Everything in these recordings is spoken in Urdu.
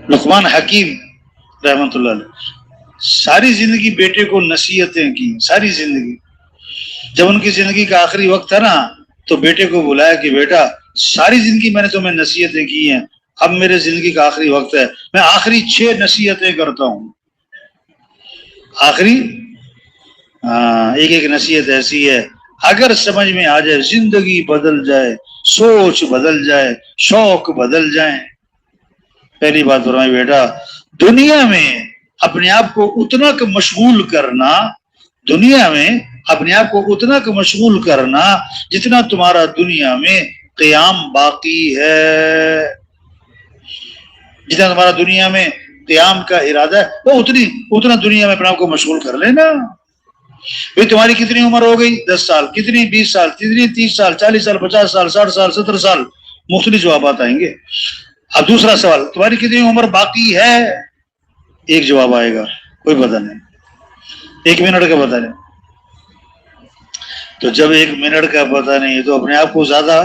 لقمان حکیم رحمۃ اللہ علیہ ساری زندگی بیٹے کو نصیحتیں کی، ساری زندگی. جب ان کی زندگی کا آخری وقت تھا نا تو بیٹے کو بلایا کہ بیٹا ساری زندگی میں نے تمہیں نصیحتیں کی ہیں، اب میرے زندگی کا آخری وقت ہے، میں آخری 6 نصیحتیں کرتا ہوں. آخری ایک ایک نصیحت ایسی ہے اگر سمجھ میں آ جائے زندگی بدل جائے، سوچ بدل جائے، شوق بدل جائیں. پہلی بات فرمائی بیٹا دنیا میں اپنے آپ کو اتنا کہ مشغول کرنا، دنیا میں اپنے آپ کو اتنا کہ مشغول کرنا جتنا تمہارا دنیا میں قیام باقی ہے. جتنا تمہارا دنیا میں قیام کا ارادہ ہے وہ اتنا دنیا میں اپنے آپ کو مشغول کر لینا. بھئی تمہاری کتنی عمر ہو گئی؟ 10 سال. کتنی 20 سال، کتنی 30 سال، 40 سال، 50 سال، 60 سال، 70 سال، مختلف جوابات آئیں گے. اب دوسرا سوال تمہاری کتنی عمر باقی ہے؟ ایک جواب آئے گا کوئی پتہ نہیں، 1 منٹ کا پتہ نہیں. تو جب 1 منٹ کا پتہ نہیں تو اپنے آپ کو زیادہ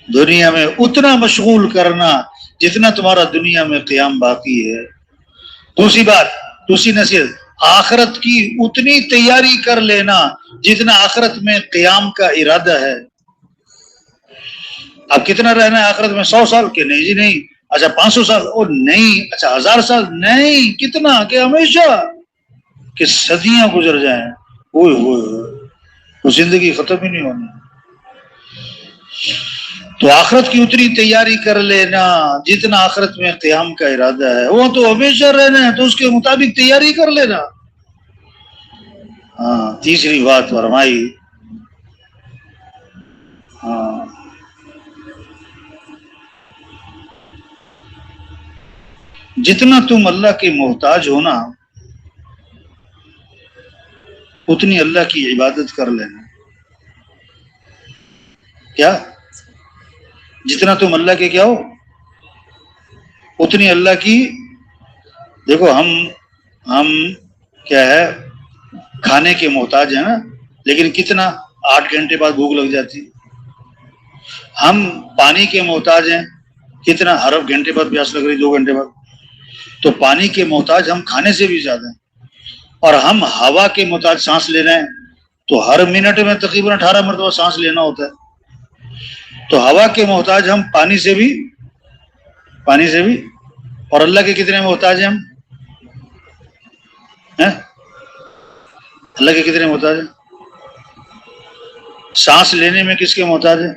دنیا میں اتنا مشغول کرنا جتنا تمہارا دنیا میں قیام باقی ہے. دوسری بات، دوسری نصیحت، آخرت کی اتنی تیاری کر لینا جتنا آخرت میں قیام کا ارادہ ہے. اب کتنا رہنا ہے آخرت میں؟ 100 سال کہ نہیں جی نہیں. اچھا 500 سال اور نہیں. اچھا 1000 سال نہیں. کتنا کہ ہمیشہ کہ صدیاں گزر جائیں. اوئے ہوئے وہ زندگی ختم ہی نہیں ہونی. تو آخرت کی اتنی تیاری کر لینا جتنا آخرت میں قیام کا ارادہ ہے. وہ تو ہمیشہ رہنا ہے تو اس کے مطابق تیاری کر لینا. ہاں تیسری بات فرمائی، ہاں جتنا تم اللہ کے محتاج ہو نا اتنی اللہ کی عبادت کر لینا. کیا؟ جتنا تم اللہ کے کیا ہو اتنی اللہ کی. دیکھو ہم کیا ہے کھانے کے محتاج ہیں نا، لیکن کتنا 8 گھنٹے بعد بھوک لگ جاتی. ہم پانی کے محتاج ہیں، کتنا ہر گھنٹے بعد پیاس لگ رہی، 2 گھنٹے بعد. تو پانی کے محتاج ہم کھانے سے بھی زیادہ ہیں. اور ہم ہوا کے محتاج سانس لے رہے ہیں تو ہر منٹ میں تقریباً 18 مرتبہ سانس لینا ہوتا ہے. تو ہوا کے محتاج ہم پانی سے بھی. اور اللہ کے کتنے محتاج ہیں ہم؟ اللہ کے کتنے محتاج ہیں؟ سانس لینے میں کس کے محتاج ہیں؟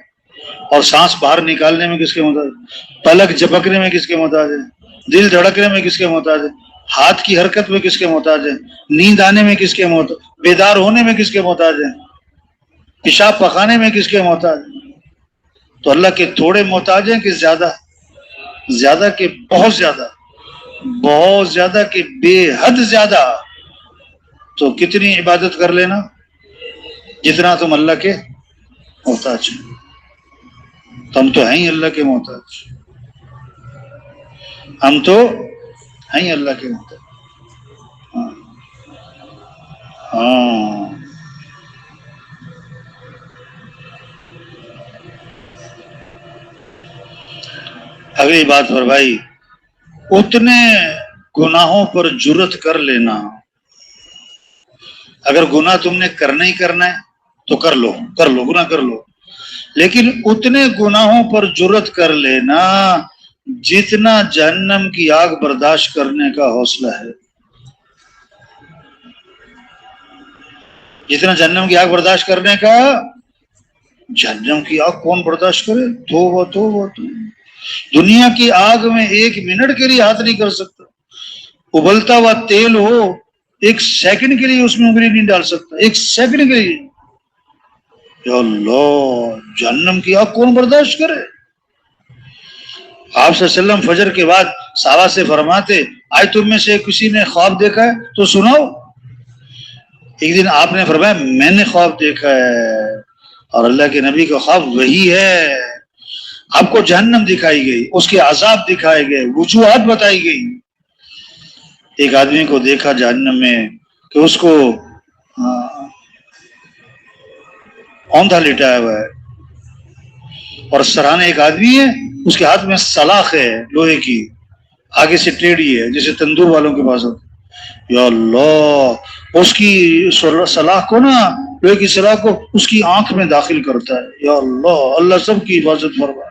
اور سانس باہر نکالنے میں کس کے محتاج ہیں؟ پلک جھپکنے میں کس کے محتاج ہیں؟ دل دھڑکنے میں کس کے محتاج ہیں؟ ہاتھ کی حرکت میں کس کے محتاج ہیں؟ نیند آنے میں کس کے محتاج؟ بیدار ہونے میں کس کے محتاج ہیں؟ پیشاب پخانے میں کس کے محتاج ہیں؟ تو اللہ کے تھوڑے محتاج ہیں کہ زیادہ؟ زیادہ کہ بہت زیادہ؟ بہت زیادہ کہ بے حد زیادہ. تو کتنی عبادت کر لینا جتنا تم اللہ کے محتاج ہیں. ہم تو ہیں ہی اللہ کے محتاج، ہم تو ہیں ہی اللہ کے محتاج. ہاں اگلی بات پر بھائی اتنے گناہوں پر جرت کر لینا. اگر گناہ تم نے کرنا ہی کرنا ہے تو کر لو گناہ کر لو، لیکن اتنے گناہوں پر جرت کر لینا جتنا جہنم کی آگ برداشت کرنے کا حوصلہ ہے. جتنا جہنم کی آگ برداشت کرنے کا. جہنم کی آگ کون برداشت کرے؟ توبہ توبہ. دنیا کی آگ میں 1 منٹ کے لیے ہاتھ نہیں کر سکتا. ابلتا ہوا تیل ہو 1 سیکنڈ کے لیے اس میں انگلی نہیں ڈال سکتا، 1 سیکنڈ کے لیے. یا اللہ جہنم کی آگ کون برداشت کرے؟ آپ صلی اللہ علیہ وسلم فجر کے بعد صحابہ سے فرماتے آج تم میں سے کسی نے خواب دیکھا ہے تو سناؤ. ایک دن آپ نے فرمایا میں نے خواب دیکھا ہے، اور اللہ کے نبی کا خواب وہی ہے. آپ کو جہنم دکھائی گئی، اس کے عذاب دکھائے گئے، وجوہات بتائی گئی. ایک آدمی کو دیکھا جہنم میں کہ اس کو اوندھا لٹایا ہوا ہے، اور سرانے ایک آدمی ہے اس کے ہاتھ میں سلاخ ہے لوہے کی، آگے سے ٹیڑھی ہے جیسے تندور والوں کے پاس ہوتی ہے۔ یا اللہ، اس کی سلاخ کو نا، لوہے کی سلاخ کو اس کی آنکھ میں داخل کرتا ہے۔ یا اللہ، اللہ سب کی حفاظت فرمائے،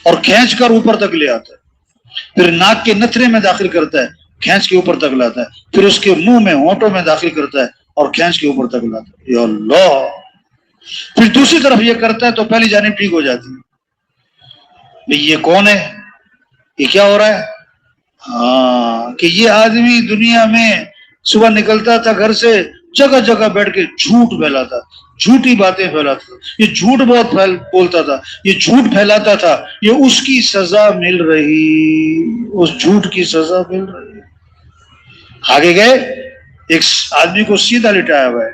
اور کھینچ کر اوپر تک لے آتا ہے، پھر ناک کے نتھرے میں داخل کرتا ہے، کھینچ کے اوپر تک لاتا ہے، پھر اس کے منہ میں ہونٹوں میں داخل کرتا ہے اور کھینچ کے اوپر تک لاتا ہے۔ یا اللہ، پھر دوسری طرف یہ کرتا ہے تو پہلی جانب ٹھیک ہو جاتی ہے۔ بھئی یہ کون ہے، یہ کیا ہو رہا ہے؟ ہاں، کہ یہ آدمی دنیا میں صبح نکلتا تھا گھر سے، جگہ جگہ بیٹھ کے جھوٹ پھیلاتا، جھوٹی باتیں پھیلاتا تھا، یہ جھوٹ بہت بولتا تھا، یہ جھوٹ پھیلاتا تھا، یہ اس کی سزا مل رہی، اس جھوٹ کی سزا مل رہی۔ آگے گئے، ایک آدمی کو سیدھا لٹایا ہوا ہے،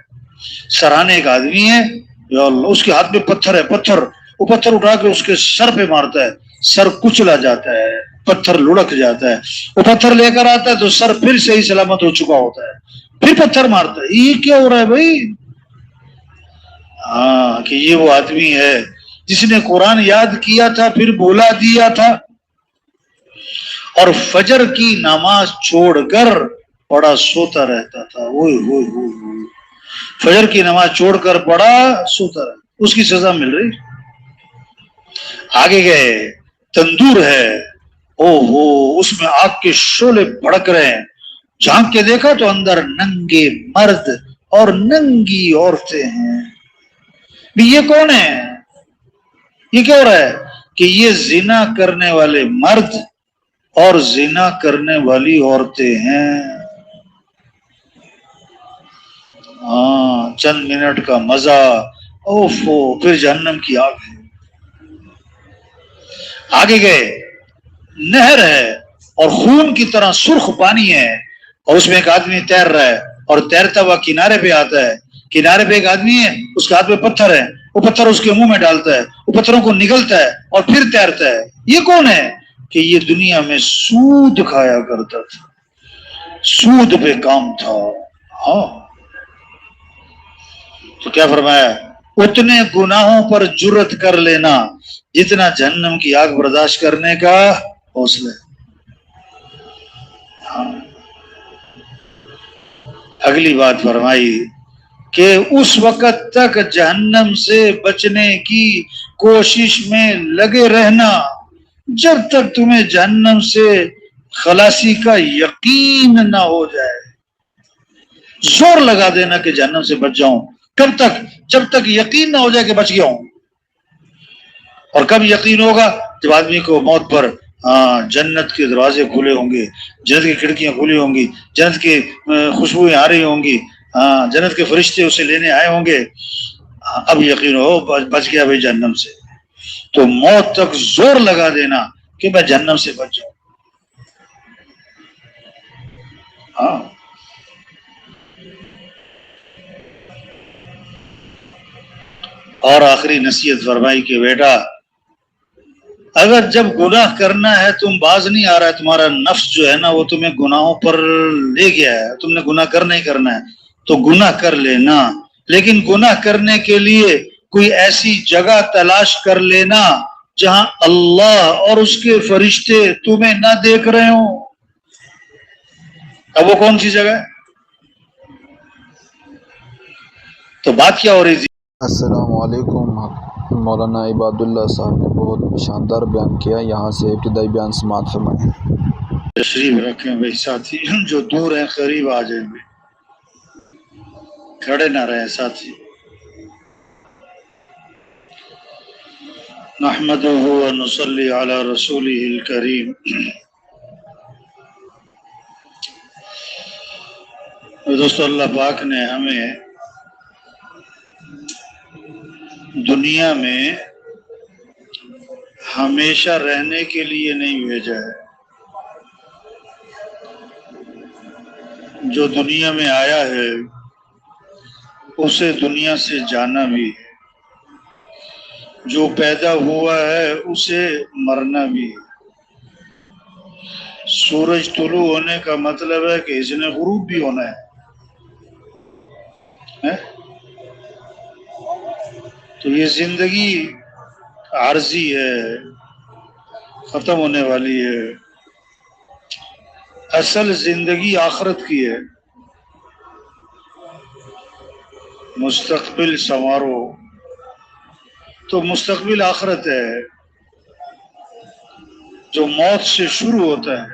سرانے ایک آدمی ہے، یا اللہ، اس کے ہاتھ میں پتھر ہے، پتھر، وہ پتھر اٹھا کے اس کے سر پہ مارتا ہے، سر کچلا جاتا ہے، پتھر لڑک جاتا ہے، وہ پتھر لے کر آتا ہے تو سر پھر صحیح سلامت ہو چکا ہوتا ہے، پھر پتھر مارتا ہے۔ یہ کیا ہو رہا ہے بھائی؟ ہاں، کہ یہ وہ آدمی ہے جس نے قرآن یاد کیا تھا پھر بولا دیا تھا، اور فجر کی نماز چھوڑ کر پڑا سوتا رہتا تھا۔ اوئے ہوئے ہوئے ہوئے، فجر کی نماز چھوڑ کر پڑا سوتا رہتا، اس کی سزا مل رہی۔ آگے گئے، تندور ہے، او ہو، اس میں آگ کے شعلے بھڑک رہے ہیں، جھانک کے دیکھا تو اندر ننگے مرد اور ننگی عورتیں ہیں۔ یہ کون ہے؟ یہ کیا ہو رہا ہے؟ کہ یہ زنا کرنے والے مرد اور زنا کرنے والی عورتیں ہیں۔ ہاں، چند منٹ کا مزہ، اوفو، پھر جہنم کی آگ ہے۔ آگے گئے، نہر ہے اور خون کی طرح سرخ پانی ہے، اور اس میں ایک آدمی تیر رہا ہے، اور تیرتا ہوا کنارے پہ آتا ہے، کنارے پہ ایک آدمی ہے، اس کے ہاتھ میں پتھر ہے، وہ پتھر اس کے منہ میں ڈالتا ہے، وہ پتھروں کو نگلتا ہے اور پھر تیرتا ہے۔ یہ کون ہے؟ کہ یہ دنیا میں سود کھایا کرتا تھا، سود پہ کام تھا۔ ہاں، تو کیا فرمایا؟ اتنے گناہوں پر جرت کر لینا جتنا جہنم کی آگ برداشت کرنے کا حوصلہ ہے۔ ہاں، اگلی بات فرمائی کہ اس وقت تک جہنم سے بچنے کی کوشش میں لگے رہنا جب تک تمہیں جہنم سے خلاصی کا یقین نہ ہو جائے۔ زور لگا دینا کہ جہنم سے بچ جاؤں، کب تک؟ جب تک یقین نہ ہو جائے کہ بچ گیا ہوں۔ اور کب یقین ہوگا؟ جب آدمی کو موت پر جنت کے دروازے کھلے ہوں گے، جنت کی کھڑکیاں کھلی ہوں گی، جنت کی خوشبوئیں آ رہی ہوں گی، جنت کے فرشتے اسے لینے آئے ہوں گے، اب یقین ہو بچ گیا بھائی جہنم سے۔ تو موت تک زور لگا دینا کہ میں جہنم سے بچ جاؤں۔ ہاں، اور آخری نصیحت فرمائی کہ بیٹا، اگر جب گناہ کرنا ہے تم باز نہیں آ رہا ہے، تمہارا نفس جو ہے نا وہ تمہیں گناہوں پر لے گیا ہے، تم نے گناہ کرنا ہی کرنا ہے، تو گناہ کر لینا، لیکن گناہ کرنے کے لیے کوئی ایسی جگہ تلاش کر لینا جہاں اللہ اور اس کے فرشتے تمہیں نہ دیکھ رہے ہوں۔ اب وہ کون سی جگہ ہے؟ تو بات کیا ہو رہی تھی؟ السلام علیکم۔ مولانا عباد اللہ صاحب نے بہت شاندار بیان کیا، یہاں سے ابتدائی بیان سماعت فرمائیں۔ تشریف رکھیں بھائی، ساتھی جو دور ہیں قریب آ جائیں، بھی کھڑے نہ رہیں ساتھی۔ نحمدہ و نصلی علی رسولہ الکریم۔ دوستو، اللہ پاک نے ہمیں دنیا میں ہمیشہ رہنے کے لیے نہیں بھیجا ہے۔ جو دنیا میں آیا ہے اسے دنیا سے جانا بھی ہے، جو پیدا ہوا ہے اسے مرنا بھی ہے۔ سورج طلوع ہونے کا مطلب ہے کہ اس نے غروب بھی ہونا ہے۔ تو یہ زندگی عارضی ہے، ختم ہونے والی ہے، اصل زندگی آخرت کی ہے، مستقبل سنوارو، تو مستقبل آخرت ہے جو موت سے شروع ہوتا ہے۔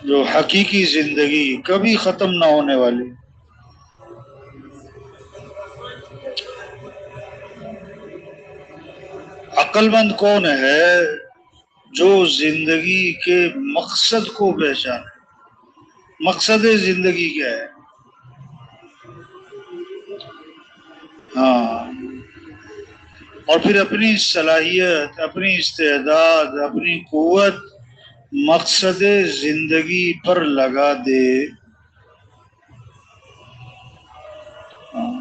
جو حقیقی زندگی کبھی ختم نہ ہونے والی۔ عقل مند کون ہے؟ جو زندگی کے مقصد کو پہچانے۔ مقصد زندگی کیا ہے؟ ہاں، اور پھر اپنی صلاحیت، اپنی استعداد، اپنی قوت مقصد زندگی پر لگا دے۔ ہاں،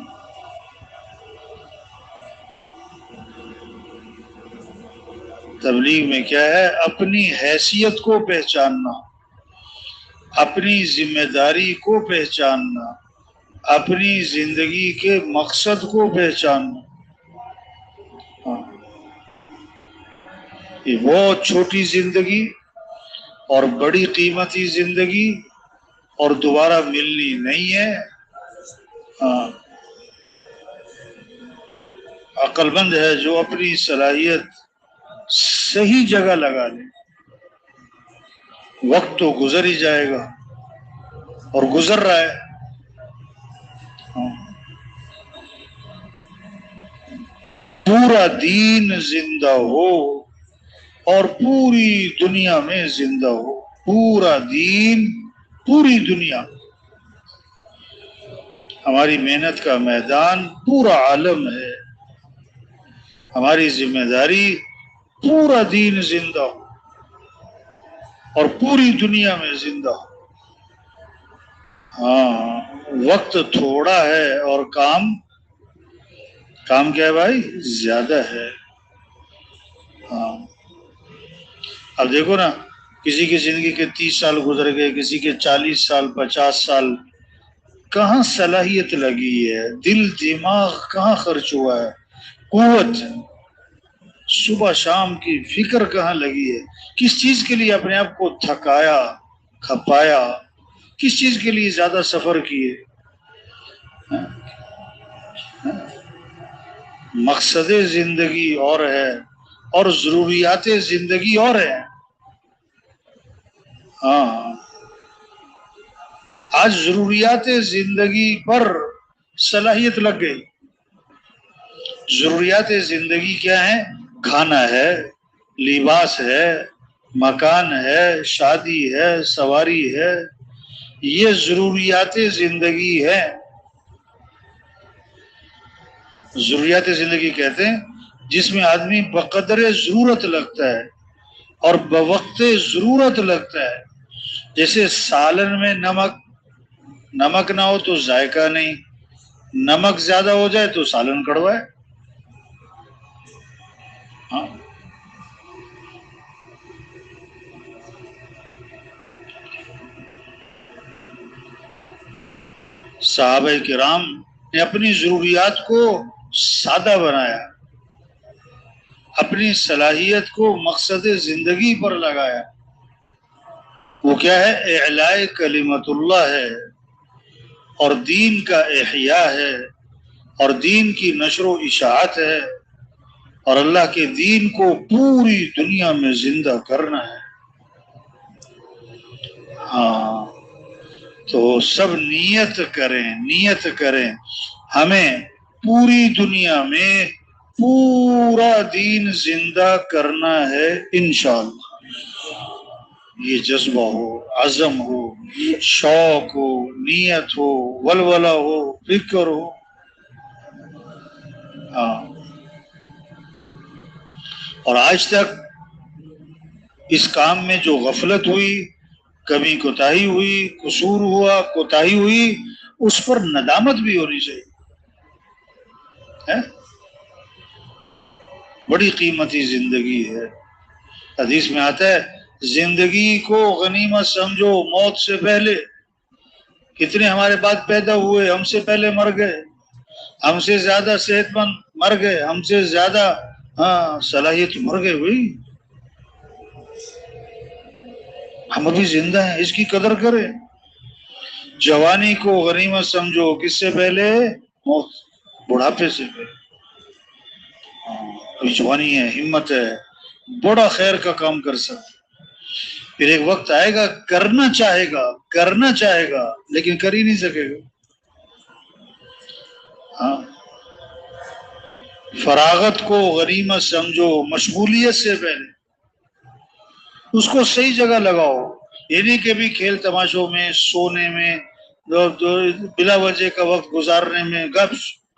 تبلیغ میں کیا ہے؟ اپنی حیثیت کو پہچاننا، اپنی ذمہ داری کو پہچاننا، اپنی زندگی کے مقصد کو پہچاننا۔ ہاں، یہ بہت چھوٹی زندگی اور بڑی قیمتی زندگی اور دوبارہ ملنی نہیں ہے۔ ہاں، عقل مند ہے جو اپنی صلاحیت صحیح جگہ لگا لے۔ وقت تو گزر ہی جائے گا اور گزر رہا ہے۔ ہاں، پورا دین زندہ ہو اور پوری دنیا میں زندہ ہو۔ پورا دین، پوری دنیا، ہماری محنت کا میدان پورا عالم ہے۔ ہماری ذمہ داری پورا دین زندہ ہو اور پوری دنیا میں زندہ ہو۔ ہاں، وقت تھوڑا ہے اور کام کیا ہے بھائی؟ زیادہ ہے۔ ہاں، اب دیکھو نا، کسی کی زندگی کے 30 سال گزر گئے، کسی کے 40 سال، 50 سال، کہاں صلاحیت لگی ہے؟ دل دماغ کہاں خرچ ہوا ہے؟ قوت صبح شام کی فکر کہاں لگی ہے؟ کس چیز کے لیے اپنے آپ کو تھکایا، کھپایا؟ کس چیز کے لیے زیادہ سفر کیے؟ مقصد زندگی اور ہے اور ضروریات زندگی اور ہے۔ ہاں، آج ضروریات زندگی پر صلاحیت لگ گئی۔ ضروریات زندگی کیا ہیں؟ کھانا ہے، لباس ہے، مکان ہے، شادی ہے، سواری ہے، یہ ضروریات زندگی ہے۔ ضروریات زندگی کہتے ہیں جس میں آدمی بقدر ضرورت لگتا ہے اور بوقت ضرورت لگتا ہے۔ جیسے سالن میں نمک نہ ہو تو ذائقہ نہیں، نمک زیادہ ہو جائے تو سالن کڑوا ہے۔ ہاں، صحابہ کرام نے اپنی ضروریات کو سادہ بنایا، اپنی صلاحیت کو مقصد زندگی پر لگایا۔ وہ کیا ہے؟ اعلاء کلمت اللہ ہے اور دین کا احیاء ہے اور دین کی نشر و اشاعت ہے اور اللہ کے دین کو پوری دنیا میں زندہ کرنا ہے۔ ہاں، تو سب نیت کریں ہمیں پوری دنیا میں پورا دین زندہ کرنا ہے انشاءاللہ۔ یہ جذبہ ہو، عزم ہو، شوق ہو، نیت ہو، ولولہ ہو، فکر ہو۔ ہاں، اور آج تک اس کام میں جو غفلت ہوئی، کمی کوتاہی ہوئی، قصور ہوا، کوتاہی ہوئی، اس پر ندامت بھی ہونی چاہیے۔ بڑی قیمتی زندگی ہے۔ حدیث میں آتا ہے زندگی کو غنیمت سمجھو موت سے پہلے۔ کتنے ہمارے بعد پیدا ہوئے، ہم سے پہلے مر گئے، ہم سے زیادہ صحت مند مر گئے، ہم سے زیادہ صلاحیت مر گئے بھائی، ہم ابھی زندہ ہیں، اس کی قدر کریں۔ جوانی کو غنیمت سمجھو، کس سے پہلے؟ موت، بڑھاپے سے پہلے۔ ابھی جوانی ہے، ہمت ہے، بڑا خیر کا کام کر سکتے، پھر ایک وقت آئے گا کرنا چاہے گا لیکن کر ہی نہیں سکے گا۔ ہاں، فراغت کو غنیمت سمجھو، مشغولیت سے پہلے اس کو صحیح جگہ لگاؤ، یہ نہیں کہ بھی کھیل تماشوں میں، سونے میں، بلا وجہ کا وقت گزارنے میں،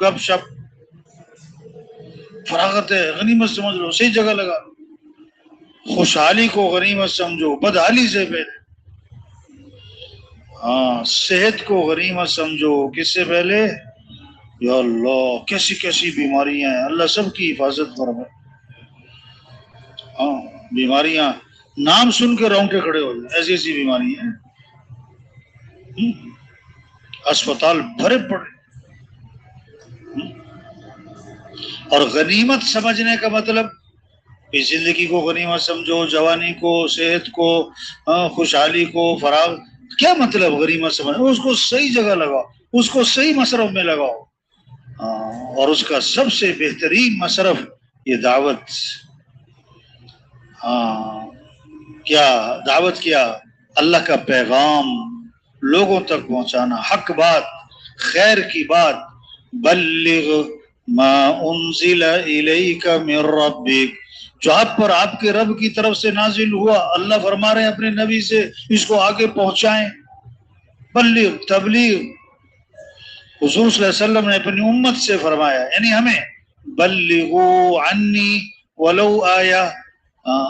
گپ شپ۔ فراغت ہے، غنیمت سمجھ لو، صحیح جگہ لگا لو۔ خوشحالی کو غنیمت سمجھو، بدحالی سے پہلے۔ ہاں، صحت کو غنیمت سمجھو، کس سے پہلے؟ یا اللہ، کیسی کیسی بیماریاں ہیں، اللہ سب کی حفاظت فرمائے۔ ہاں، بیماریاں نام سن کے رونگٹے کھڑے ہو جائیں، ایسی ایسی بیماری ہیں، اسپتال بھرے پڑے۔ اور غنیمت سمجھنے کا مطلب اس زندگی کو غنیمت سمجھو، جوانی کو، صحت کو، خوشحالی کو، فراغ، کیا مطلب غنیمت سمجھو؟ اس کو صحیح جگہ لگاؤ، اس کو صحیح مصرف میں لگاؤ۔ اور اس کا سب سے بہترین مصرف یہ دعوت۔ کیا دعوت؟ کیا؟ اللہ کا پیغام لوگوں تک پہنچانا، حق بات، خیر کی بات۔ بلغ ما انزل الیک من ربک، جو آپ پر آپ کے رب کی طرف سے نازل ہوا، اللہ فرما رہے ہیں اپنے نبی سے اس کو آگے پہنچائیں۔ بلغ، تبلیغ، حضور صلی اللہ علیہ وسلم نے اپنی امت سے فرمایا، یعنی ہمیں، بلغوا عنی ولو آیا،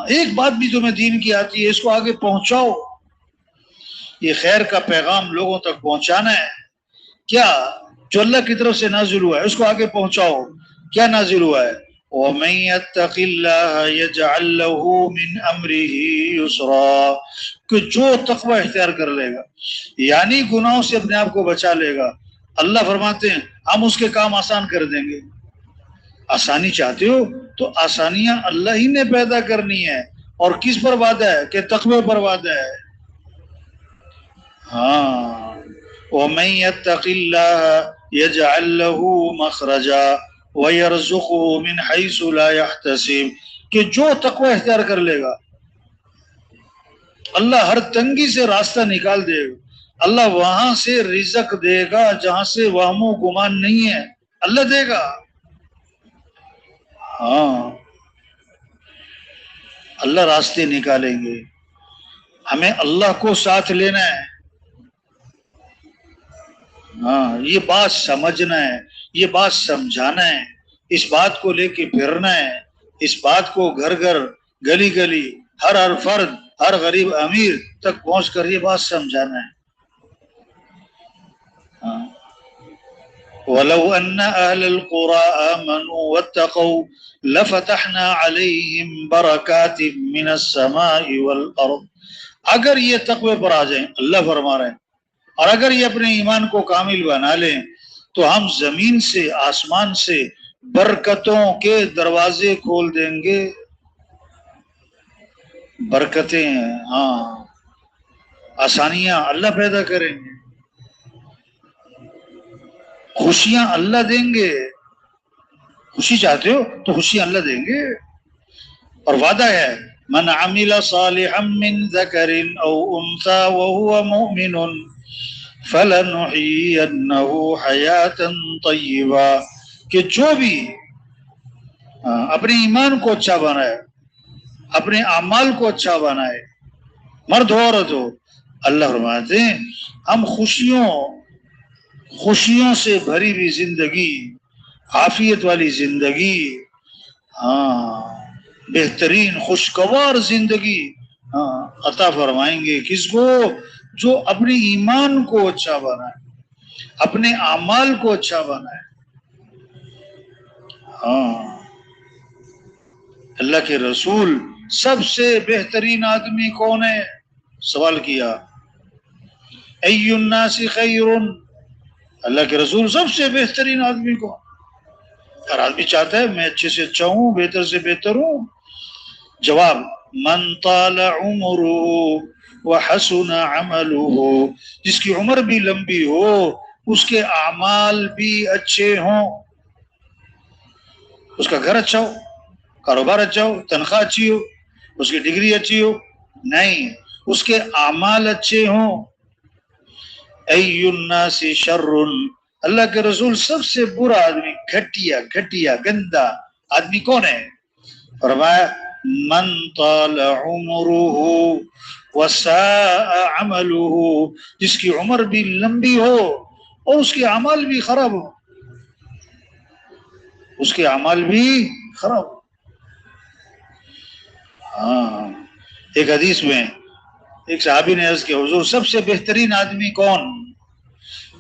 ایک بات بھی تمہیں دین کی آتی ہے اس کو آگے پہنچاؤ۔ یہ خیر کا پیغام لوگوں تک پہنچانا ہے۔ کیا؟ جو اللہ کی طرف سے نازل ہوا ہے اس کو آگے پہنچاؤ۔ کیا نازل ہوا ہے؟ وَمَن يَتَّقِ اللَّهَ يَجْعَل لَّهُ مِنْ أَمْرِهِ يُسْرًا، کہ جو تقوی اختیار کر لے گا، یعنی گناہوں سے اپنے آپ کو بچا لے گا، اللہ فرماتے ہیں ہم اس کے کام آسان کر دیں گے۔ آسانی چاہتے ہو تو آسانیاں اللہ ہی نے پیدا کرنی ہے، اور کس پر وعدہ ہے؟ کہ تقوی پر وعدہ ہے۔ ہاں، وَمَن يَتَّقِ اللَّهَ يَجْعَل لَّهُ مَخْرَجًا وَيَرْزُقْهُ مِنْ حَيْثُ لَا يَحْتَسِبُ، کہ جو تقوی اختیار کر لے گا اللہ ہر تنگی سے راستہ نکال دے گا، اللہ وہاں سے رزق دے گا جہاں سے وہم و گمان نہیں ہے، اللہ دے گا۔ ہاں، اللہ راستے نکالیں گے، ہمیں اللہ کو ساتھ لینا ہے۔ ہاں، یہ بات سمجھنا ہے، یہ بات سمجھانا ہے، اس بات کو لے کے پھرنا ہے، اس بات کو گھر گھر، گلی گلی، ہر فرد، ہر غریب امیر تک پہنچ کر یہ بات سمجھانا ہے۔ ہاں، وَلَوْ أَنَّ أَهْلَ الْقُرَىٰ آمَنُوا وَاتَّقَوْا لَفَتَحْنَا عَلَيْهِمْ بَرَكَاتٍ مِّنَ السَّمَاءِ وَالْأَرْضِ، اگر یہ تقوی پر آ جائیں، اللہ فرما رہے ہیں، اور اگر یہ اپنے ایمان کو کامل بنا لیں تو ہم زمین سے، آسمان سے برکتوں کے دروازے کھول دیں گے۔ برکتیں، ہاں، آسانیاں اللہ پیدا کریں گے، خوشیاں اللہ دیں گے۔ خوشی چاہتے ہو تو خوشیاں اللہ دیں گے، اور وعدہ ہے من عمل صالحا من ذکر او انثى وهو مؤمن فَلَنُحْيِيَنَّهُ حَيَاةً طَيِّبَةً، کہ جو بھی اپنے ایمان کو اچھا بنائے، اپنے اعمال کو اچھا بنائے، مرد ہو عورت ہو، اللہ فرماتے ہیں ہم خوشیوں سے بھری ہوئی زندگی، عافیت والی زندگی، بہترین خوشگوار زندگی عطا فرمائیں گے۔ کس کو؟ جو اپنے ایمان کو اچھا بنائے، اپنے اعمال کو اچھا بنائے۔ اللہ کے رسول سب سے بہترین آدمی کون ہے؟ سوال کیا، ای الناس خیر، اللہ کے رسول سب سے بہترین آدمی کون؟ اور آدمی چاہتا ہے میں اچھے سے اچھا ہوں، بہتر سے بہتر ہوں. جواب من طال عمره وحسن عمله، جس کی عمر بھی لمبی ہو، اس کے اعمال بھی اچھے ہوں. اس کا گھر اچھا ہو، کاروبار اچھا ہو، تنخواہ اچھی ہو، اس کی ڈگری اچھی ہو، نہیں، اس کے اعمال اچھے ہوں. ای الناس شر، اللہ کے رسول سب سے برا آدمی، گھٹیا گندا آدمی کون ہے؟ فرمایا من طال عمره وساء عمله، جس کی عمر بھی لمبی ہو اور اس کے اعمال بھی خراب ہو. اس کے اعمال بھی خراب ہو. ہاں، ایک حدیث میں ایک صحابی نے عرض کیا حضور سب سے بہترین آدمی کون؟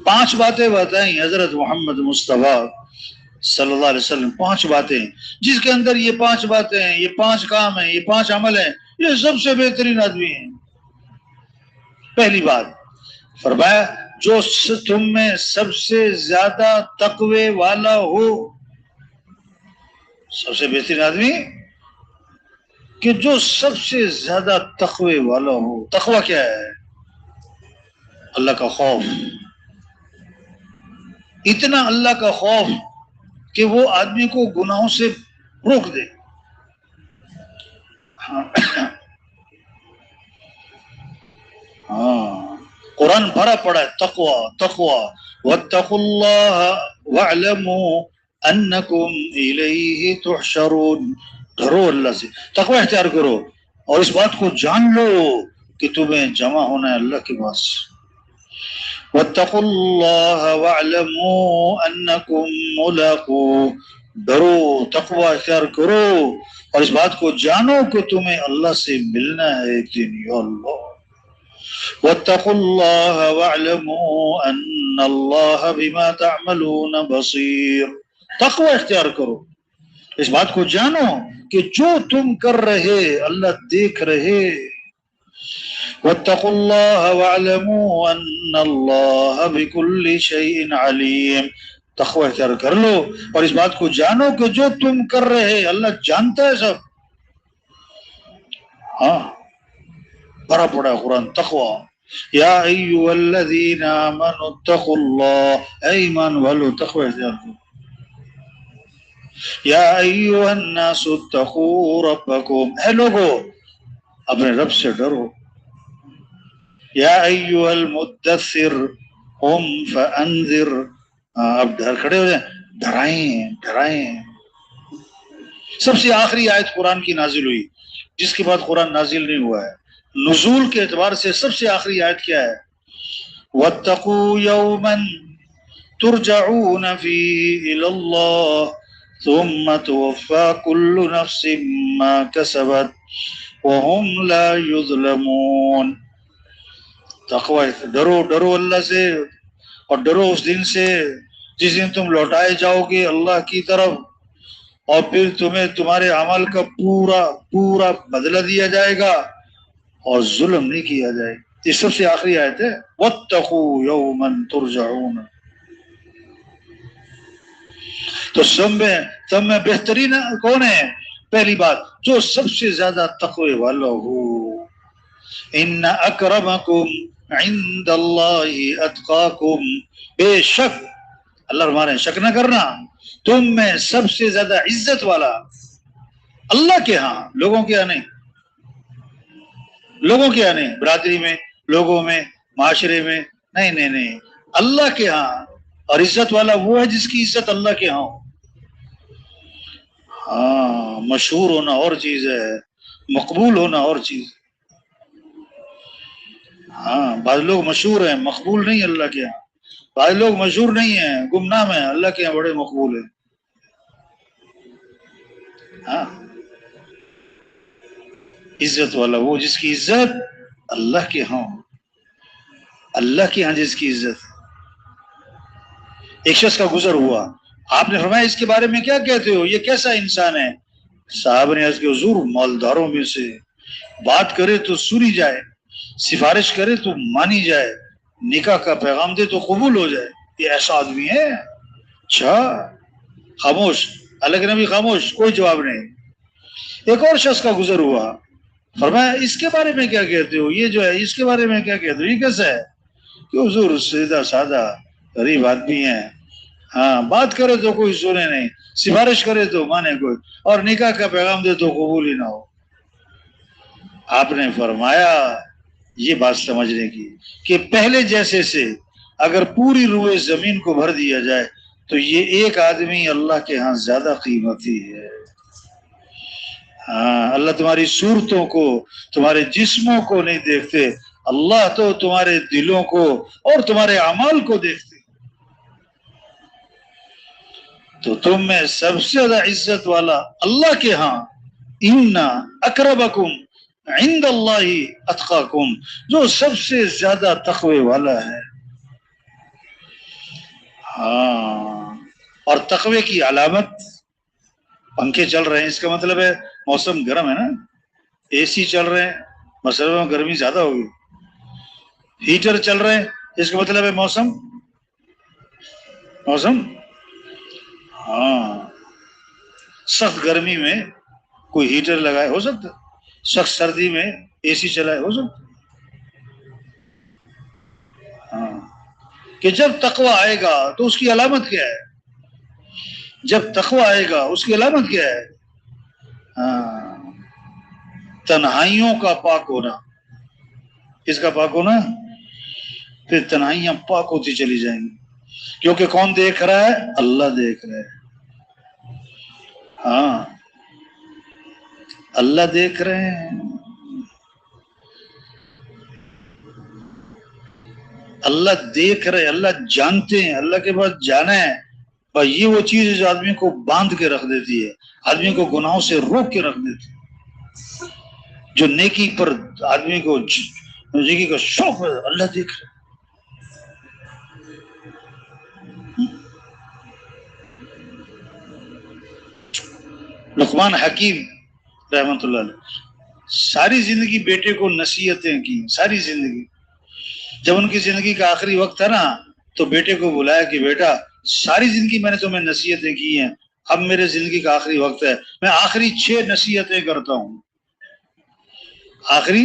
5 باتیں بتائیں حضرت محمد مصطفیٰ صلی اللہ علیہ وسلم، 5 باتیں جس کے اندر یہ 5 باتیں ہیں، یہ 5 کام ہیں، یہ 5 عمل ہیں، یہ سب سے بہترین آدمی ہیں. پہلی بات فرمایا جو تم میں سب سے زیادہ تقوی والا ہو. سب سے بہترین آدمی کہ جو سب سے زیادہ تقوی والا ہو. تقوی کیا ہے؟ اللہ کا خوف. اتنا اللہ کا خوف کہ وہ آدمی کو گناہوں سے روک دے. ہاں، قرآن بھرا پڑا ہے تقوی تقوی. واتقوا اللہ واعلموا انکم الیہ تحشرون. ڈرو اللہ سے، تقوی اختیار کرو اور اس بات کو جان لو کہ تمہیں جمع ہونا ہے اللہ کے پاس. واتقوا اللہ واعلموا انکم ملاقوہ، ڈرو، تقوی اختیار کرو اور اس بات کو جانو کہ تمہیں اللہ سے ملنا ہے ایک دن. یا اللہ، واتقوا اللہ واعلموا ان اللہ بما تعملون بصیر. تقوی اختیار کرو، اس بات کو جانو کہ جو تم کر رہے اللہ دیکھ رہے. واتقوا اللہ واعلموا ان اللہ بكل شیء علیم. تقوی اختیار کر لو اور اس بات کو جانو کہ جو تم کر رہے اللہ جانتا ہے سب. ہاں، بھرا پڑا ہے قرآن تقوی. یا ایھا الذین آمنوا اتقوا اللہ، اے ایمان والو تقوی اختیار کرو. یا ایھا الناس اتقوا ربکم، اے لوگو اپنے رب سے ڈرو. یا ایھا المدثر قم فانذر، اب ڈر کھڑے ہو جائیں، ڈرائیں. سب سے آخری آیت قرآن کی نازل ہوئی، جس کے بعد قرآن نازل نہیں ہوا ہے. نزول کے اعتبار سے سب سے آخری آیت کیا ہے؟ واتقوا یوما ترجعون فیہ الی اللہ ثم توفی کل نفس ما کسبت وہم لا یظلمون. تقوی، ڈرو اللہ سے اور ڈرو اس دن سے جس دن تم لوٹائے جاؤ گے اللہ کی طرف اور پھر تمہیں تمہارے عمل کا پورا بدلہ دیا جائے گا اور ظلم نہیں کیا جائے. یہ سب سے آخری آیت ہے واتقوا یوما ترجعون. تو سب میں بہترین کون ہے؟ پہلی بات جو سب سے زیادہ تقوی والا ہو. ان اکرمکم عند اللہ اتقاکم، بے شک اللہ ہمارے شک نہ کرنا، تم میں سب سے زیادہ عزت والا اللہ کے ہاں، لوگوں کے ہاں نہیں. لوگوں کے ہاں نہیں، برادری میں، لوگوں میں، معاشرے میں، نہیں، اللہ کے ہاں. اور عزت والا وہ ہے جس کی عزت اللہ کے ہاں. ہاں، مشہور ہونا اور چیز ہے، مقبول ہونا اور چیز. ہاں، بعض لوگ مشہور ہیں مقبول نہیں اللہ کے ہاں، بعض لوگ مشہور نہیں ہیں گمنام ہیں، اللہ کے ہاں بڑے مقبول ہیں. ہاں، عزت والا وہ جس کی عزت اللہ کے ہاں، اللہ کے ہاں جس کی عزت. ایک شخص کا گزر ہوا، آپ نے فرمایا اس کے بارے میں کیا کہتے ہو، یہ کیسا انسان ہے؟ صاحب نے عرض کیا حضور مالداروں میں سے، بات کرے تو سنی جائے، سفارش کرے تو مانی جائے، نکاح کا پیغام دے تو قبول ہو جائے. یہ ایسا آدمی ہے؟ اچھا، خاموش. اللہ کے نبی خاموش, کوئی جواب نہیں. ایک اور شخص کا گزر ہوا, فرمایا اس کے بارے میں کیا کہتے ہو, یہ جو ہے اس کے بارے میں کیا کہتے ہو, یہ کیسا ہے؟ کہ حضور سیدھا سادہ غریب آدمی ہے, ہاں بات کرے تو کوئی سنے نہیں, سفارش کرے تو مانے کوئی, اور نکاح کا پیغام دے تو قبول ہی نہ ہو. آپ نے فرمایا یہ بات سمجھنے کی کہ پہلے جیسے سے اگر پوری روئے زمین کو بھر دیا جائے تو یہ ایک آدمی اللہ کے ہاں زیادہ قیمتی ہے. ہاں, اللہ تمہاری صورتوں کو, تمہارے جسموں کو نہیں دیکھتے, اللہ تو تمہارے دلوں کو اور تمہارے اعمال کو دیکھتے. تو تم میں سب سے زیادہ عزت والا اللہ کے ہاں ان اقربکم عند اللہ اتقاکم, جو سب سے زیادہ تقوی والا ہے. ہاں, اور تقوی کی علامت, پنکھے چل رہے ہیں اس کا مطلب ہے موسم گرم ہے نا, اے سی چل رہے ہیں مثلا گرمی زیادہ ہوگی, ہیٹر چل رہے ہیں اس کا مطلب ہے موسم ہاں, سخت گرمی میں کوئی ہیٹر لگائے ہو سکتا, سخت سردی میں اے سی چلائے ہو سکتا. ہاں, کہ جب تقوی آئے گا تو اس کی علامت کیا ہے, جب تقوی آئے گا اس کی علامت کیا ہے؟ ہاں, تنہائیوں کا پاک ہونا. کس کا پاک ہونا؟ پھر تنہائیاں پاک ہوتی چلی جائیں گی, کیونکہ کون دیکھ رہا ہے؟ اللہ دیکھ رہا ہے. ہاں, اللہ دیکھ رہے ہیں, اللہ دیکھ رہے, اللہ جانتے ہیں, اللہ کے پاس جانا ہے. اور یہ وہ چیز ہے جو آدمی کو باندھ کے رکھ دیتی ہے, آدمی کو گناہوں سے روک کے رکھ دیتی ہے, جو نیکی پر آدمی کو نیکی کا شوق ہے. اللہ دیکھ رہے. لقمان حکیم رحمت اللہ علیہ ساری زندگی بیٹے کو نصیحتیں کی, ساری زندگی. جب ان کی زندگی کا آخری وقت تھا نا تو بیٹے کو بلایا کہ بیٹا ساری زندگی میں نے تمہیں نصیحتیں کی ہیں, اب میرے زندگی کا آخری وقت ہے, میں آخری 6 نصیحتیں کرتا ہوں. آخری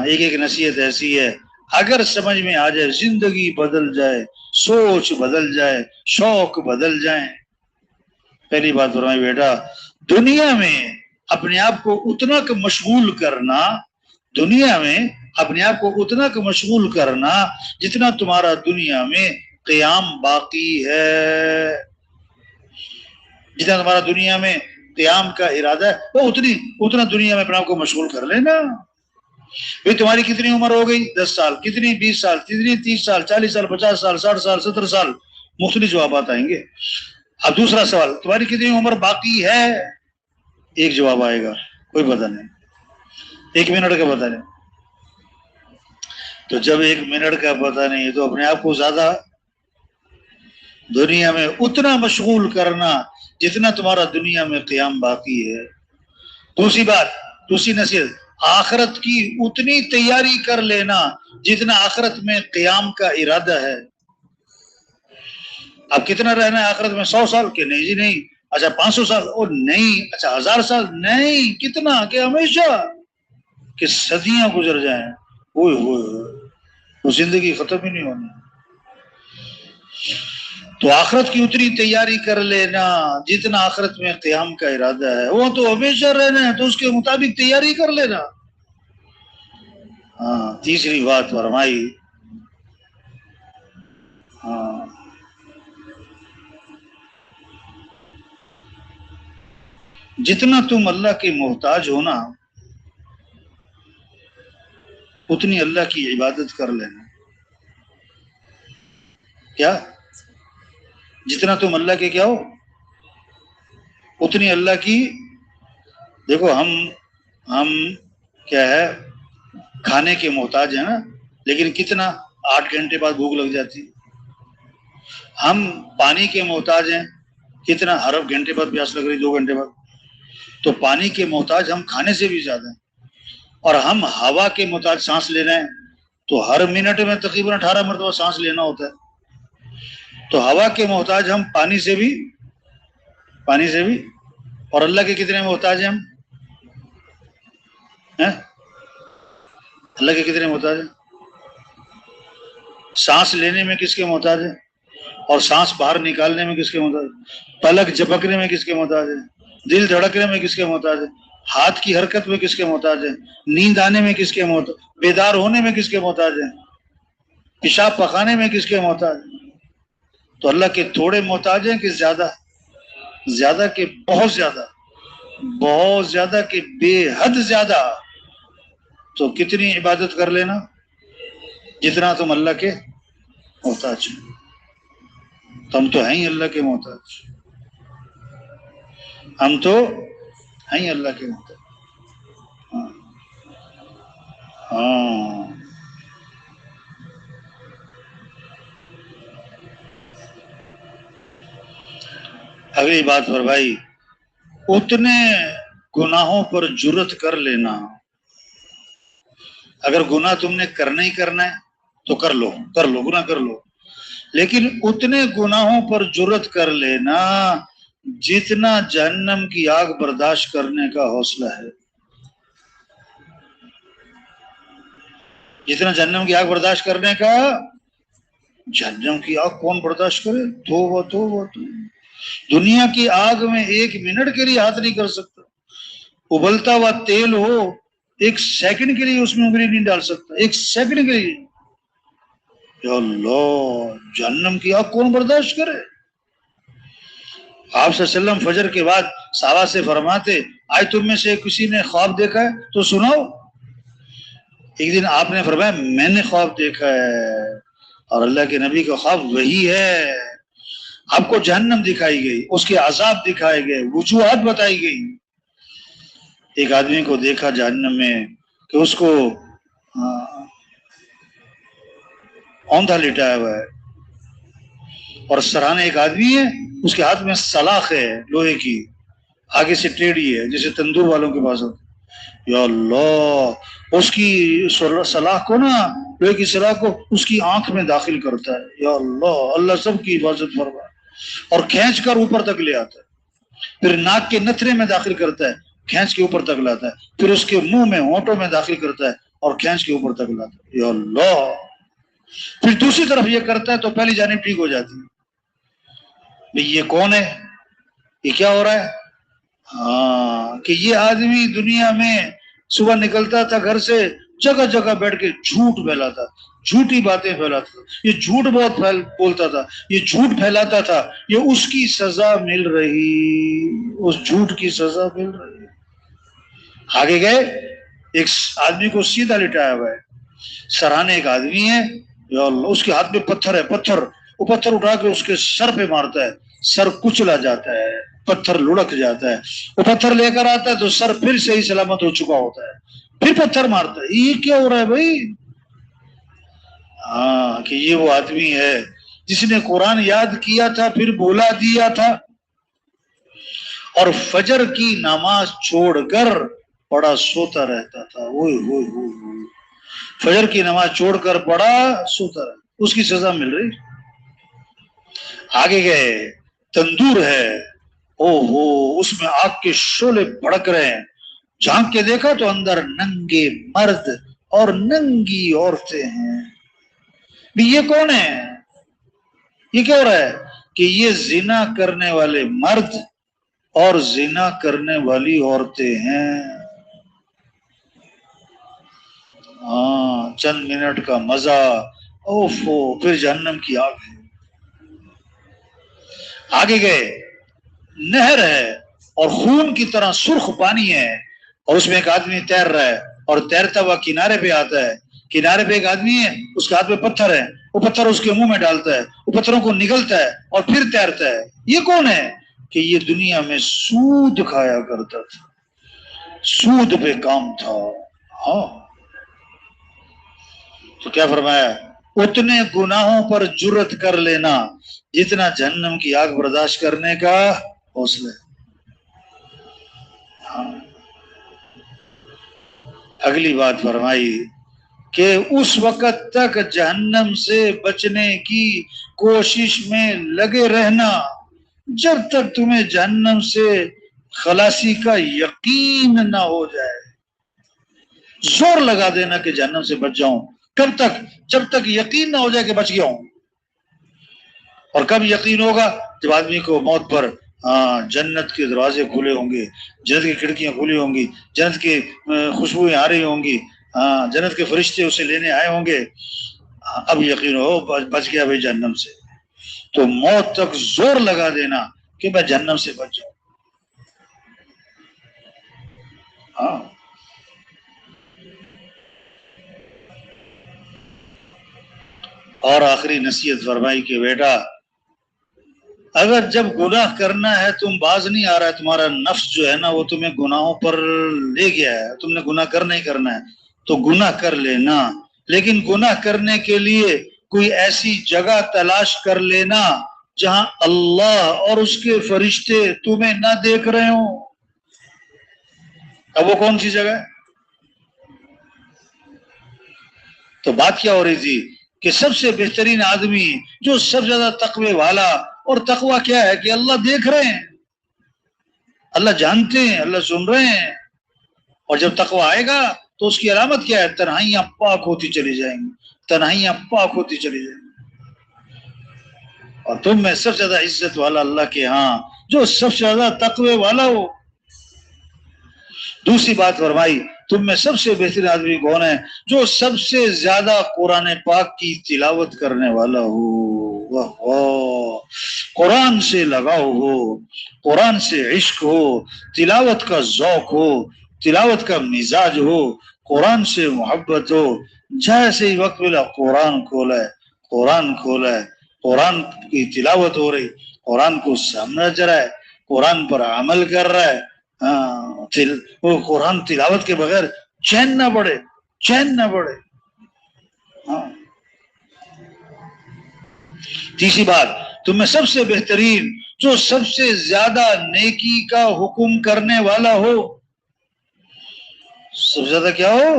ایک ایک نصیحت ایسی ہے اگر سمجھ میں آ جائے زندگی بدل جائے, سوچ بدل جائے, شوق بدل جائیں. پہلی بات فرمائی بیٹا دنیا میں اپنے آپ کو اتنا کہ مشغول کرنا, دنیا میں اپنے آپ کو اتنا کہ مشغول کرنا جتنا تمہارا دنیا میں قیام باقی ہے. جتنا تمہارا دنیا میں قیام کا ارادہ ہے وہ اتنا دنیا میں اپنے آپ کو مشغول کر لینا. بھئی تمہاری کتنی عمر ہو گئی؟ 10 سال, کتنی 20 سال, کتنی 30 سال, 40 سال, 50 سال, 60 سال, 70 سال, مختلف جوابات آئیں گے. اب دوسرا سوال, تمہاری کتنی عمر باقی ہے؟ ایک جواب آئے گا, کوئی پتہ نہیں, 1 منٹ کا پتہ نہیں. تو جب 1 منٹ کا پتہ نہیں تو اپنے آپ کو زیادہ دنیا میں اتنا مشغول کرنا جتنا تمہارا دنیا میں قیام باقی ہے. دوسری بات, دوسری نصیحت, آخرت کی اتنی تیاری کر لینا جتنا آخرت میں قیام کا ارادہ ہے. اب کتنا رہنا ہے آخرت میں؟ 100 سال کے؟ نہیں جی نہیں. اچھا 500 سال؟ او نہیں. اچھا 1000 سال؟ نہیں. کتنا کہ ہمیشہ, کہ صدیاں گزر جائیں. اوئے ہوئے, وہ زندگی ختم ہی نہیں ہونی. تو آخرت کی اتنی تیاری کر لینا جتنا آخرت میں قیام کا ارادہ ہے. وہ تو ہمیشہ رہنا ہے تو اس کے مطابق تیاری کر لینا. ہاں, تیسری بات فرمائی, ہاں جتنا تم اللہ کے محتاج ہو نا اتنی اللہ کی عبادت کر لینا. کیا؟ جتنا تم اللہ کے کیا ہو اتنی اللہ کی. دیکھو ہم کیا ہے, کھانے کے محتاج ہیں نا, لیکن کتنا 8 گھنٹے بعد بھوک لگ جاتی. ہم پانی کے محتاج ہیں, کتنا ہر گھنٹے بعد پیاس لگ رہی, 2 گھنٹے بعد. تو پانی کے محتاج ہم کھانے سے بھی زیادہ ہیں. اور ہم ہوا کے محتاج سانس لے رہے ہیں تو ہر منٹ میں تقریباً 18 مرتبہ سانس لینا ہوتا ہے. تو ہوا کے محتاج ہم پانی سے بھی پانی سے بھی. اور اللہ کے کتنے محتاج ہیں ہم؟ اللہ کے کتنے محتاج ہیں؟ سانس لینے میں کس کے محتاج ہیں؟ اور سانس باہر نکالنے میں کس کے محتاج ہیں؟ پلک جھپکنے میں کس کے محتاج ہیں؟ دل دھڑکنے میں کس کے محتاج ہیں؟ ہاتھ کی حرکت میں کس کے محتاج ہیں؟ نیند آنے میں کس کے محتاج؟ بیدار ہونے میں کس کے محتاج ہیں؟ پیشاب پخانے میں کس کے محتاج ہیں؟ تو اللہ کے تھوڑے محتاج ہیں کہ زیادہ؟ زیادہ کہ بہت زیادہ؟ بہت زیادہ کہ بے حد زیادہ. تو کتنی عبادت کر لینا جتنا تم اللہ کے محتاج ہو. ہم تو ہیں ہی اللہ کے محتاج، ہم تو ہیں ہی اللہ کے محتاج. ہاں اگلی بات پر بھائی، اتنے گناہوں پر جرت کر لینا. اگر گناہ تم نے کرنا ہی کرنا ہے تو کر لو گناہ کر لو، لیکن اتنے گناہوں پر جرت کر لینا جتنا جہنم کی آگ برداشت کرنے کا حوصلہ ہے. جتنا جہنم کی آگ برداشت کرنے کا. جہنم کی آگ کون برداشت کرے؟ توبہ توبہ توبہ. دنیا کی آگ میں ایک منٹ کے لیے ہاتھ نہیں کر سکتا. ابلتا ہوا تیل ہو، ایک سیکنڈ کے لیے اس میں انگلی نہیں ڈال سکتا، ایک سیکنڈ کے لیے. یا اللہ، جہنم کی آگ کون برداشت کرے؟ آپ صلی اللہ علیہ وسلم فجر کے بعد صحابہ سے فرماتے، آج تم میں سے کسی نے خواب دیکھا ہے تو سناؤ. ایک دن آپ نے فرمایا میں نے خواب دیکھا ہے، اور اللہ کے نبی کا خواب وہی ہے. آپ کو جہنم دکھائی گئی، اس کے عذاب دکھائے گئے، وجوہات بتائی گئی. ایک آدمی کو دیکھا جہنم میں کہ اس کو اوندھا لٹایا ہوا ہے، اور سرانے ایک آدمی ہے، اس کے ہاتھ میں سلاخ ہے لوہے کی، آگے سے ٹیڑھی ہے جیسے تندور والوں کے پاس ہوتی. یا اللہ، اس کی سلاخ کو نا، لوہے کی سلاخ کو اس کی آنکھ میں داخل کرتا ہے. یا اللہ، اللہ سب کی حفاظت فرمائے. اور کھینچ کر اوپر تک لے آتا ہے، پھر ناک کے نتھرے میں داخل کرتا ہے، کھینچ کے اوپر تک لاتا ہے، پھر اس کے منہ میں ہونٹوں میں داخل کرتا ہے اور کھینچ کے اوپر تک لاتا ہے. یا اللہ، پھر دوسری طرف یہ کرتا ہے تو پہلی جانب ٹھیک ہو جاتی ہے. یہ کون ہے؟ یہ کیا ہو رہا ہے؟ ہاں، کہ یہ آدمی دنیا میں صبح نکلتا تھا گھر سے، جگہ جگہ بیٹھ کے جھوٹ پھیلاتا، جھوٹی باتیں پھیلاتا تھا، یہ جھوٹ بہت بولتا تھا، یہ جھوٹ پھیلاتا تھا، یہ اس کی سزا مل رہی، اس جھوٹ کی سزا مل رہی. آگے گئے، ایک آدمی کو سیدھا لٹایا ہوا ہے، سرانے ایک آدمی ہے، یا اللہ، اس کے ہاتھ میں پتھر ہے، وہ پتھر اٹھا کے اس کے سر پہ مارتا ہے، سر کچلا جاتا ہے، پتھر لڑک جاتا ہے. وہ پتھر لے کر آتا ہے تو سر پھر صحیح سلامت ہو چکا ہوتا ہے، پھر پتھر مارتا ہے. یہ کیا ہو رہا ہے بھائی؟ ہاں، کہ یہ وہ آدمی ہے جس نے قرآن یاد کیا تھا پھر بھولا دیا تھا، اور فجر کی نماز چھوڑ کر پڑا سوتا رہتا تھا. فجر کی نماز چھوڑ کر پڑا سوتا رہتا، اس کی سزا مل رہی. آگے گئے، تندور ہے، اس میں آگ کے شعلے بھڑک رہے ہیں. جھانک کے دیکھا تو اندر ننگے مرد اور ننگی عورتیں ہیں. یہ کون ہے؟ یہ کیا ہو رہا ہے؟ کہ یہ زنا کرنے والے مرد اور زنا کرنے والی عورتیں ہیں. ہاں، چند منٹ کا مزہ، پھر جہنم کی آگ ہے. آگے گئے، نہر ہے اور خون کی طرح سرخ پانی ہے، اور اس میں ایک آدمی تیر رہا ہے، اور تیرتا ہوا کنارے پہ آتا ہے. کنارے پہ ایک آدمی ہے، اس کے ہاتھ میں پتھر ہے، وہ پتھر اس کے منہ میں ڈالتا ہے، وہ پتھروں کو نگلتا ہے اور پھر تیرتا ہے. یہ کون ہے؟ کہ یہ دنیا میں سود کھایا کرتا تھا، سود پہ کام تھا. ہاں، تو کیا فرمایا؟ اتنے گناہوں پر جرت کر لینا جتنا جہنم کی آگ برداشت کرنے کا حوصلہ ہے. ہاں. اگلی بات فرمائی کہ اس وقت تک جہنم سے بچنے کی کوشش میں لگے رہنا جب تک تمہیں جہنم سے خلاصی کا یقین نہ ہو جائے. زور لگا دینا کہ جہنم سے بچ جاؤں. کب تک؟ جب تک یقین نہ ہو جائے کہ بچ گیا ہوں. اور کب یقین ہوگا؟ جب آدمی کو موت پر جنت کے دروازے کھلے ہوں گے، جنت کی کھڑکیاں کھلی ہوں گی، جنت کی خوشبوئیں آ رہی ہوں گی، جنت کے فرشتے اسے لینے آئے ہوں گے، اب یقین ہو بچ گیا بھائی جہنم سے. تو موت تک زور لگا دینا کہ میں جہنم سے بچ جاؤں. ہاں. اور آخری نصیحت فرمائی کہ بیٹا اگر جب گناہ کرنا ہے تم باز نہیں آ رہا ہے، تمہارا نفس جو ہے نا وہ تمہیں گناہوں پر لے گیا ہے، تم نے گناہ کرنا ہی کرنا ہے، تو گناہ کر لینا، لیکن گناہ کرنے کے لیے کوئی ایسی جگہ تلاش کر لینا جہاں اللہ اور اس کے فرشتے تمہیں نہ دیکھ رہے ہوں. اب وہ کون سی جگہ ہے؟ تو بات کیا ہو رہی تھی کہ سب سے بہترین آدمی جو سب سے زیادہ تقوی والا، اور تقوی کیا ہے کہ اللہ دیکھ رہے ہیں، اللہ جانتے ہیں، اللہ سن رہے ہیں. اور جب تقوی آئے گا تو اس کی علامت کیا ہے؟ تنہائیاں پاک ہوتی چلی جائیں گی، تنہائیاں پاک ہوتی چلی جائیں گی. اور تم میں سب سے زیادہ عزت والا اللہ کے ہاں جو سب سے زیادہ تقوی والا ہو. دوسری بات فرمائی تم میں سب سے بہترین آدمی کون ہے؟ جو سب سے زیادہ قرآن پاک کی تلاوت کرنے والا ہو، قرآن سے لگاؤ ہو، قرآن سے عشق ہو، تلاوت کا ذوق ہو، تلاوت کا مزاج ہو، قرآن سے محبت ہو. جیسے ہی وقت ملا قرآن کھولا ہے، قرآن کھولا ہے، قرآن کی تلاوت ہو رہی، قرآن کو سمجھ رہا ہے، قرآن پر عمل کر رہا ہے. وہ قرآن تلاوت کے بغیر چین نہ پڑے، چین نہ پڑے. ہاں. تیسری بات تم میں سب سے بہترین جو سب سے زیادہ نیکی کا حکم کرنے والا ہو. سب سے زیادہ کیا ہو؟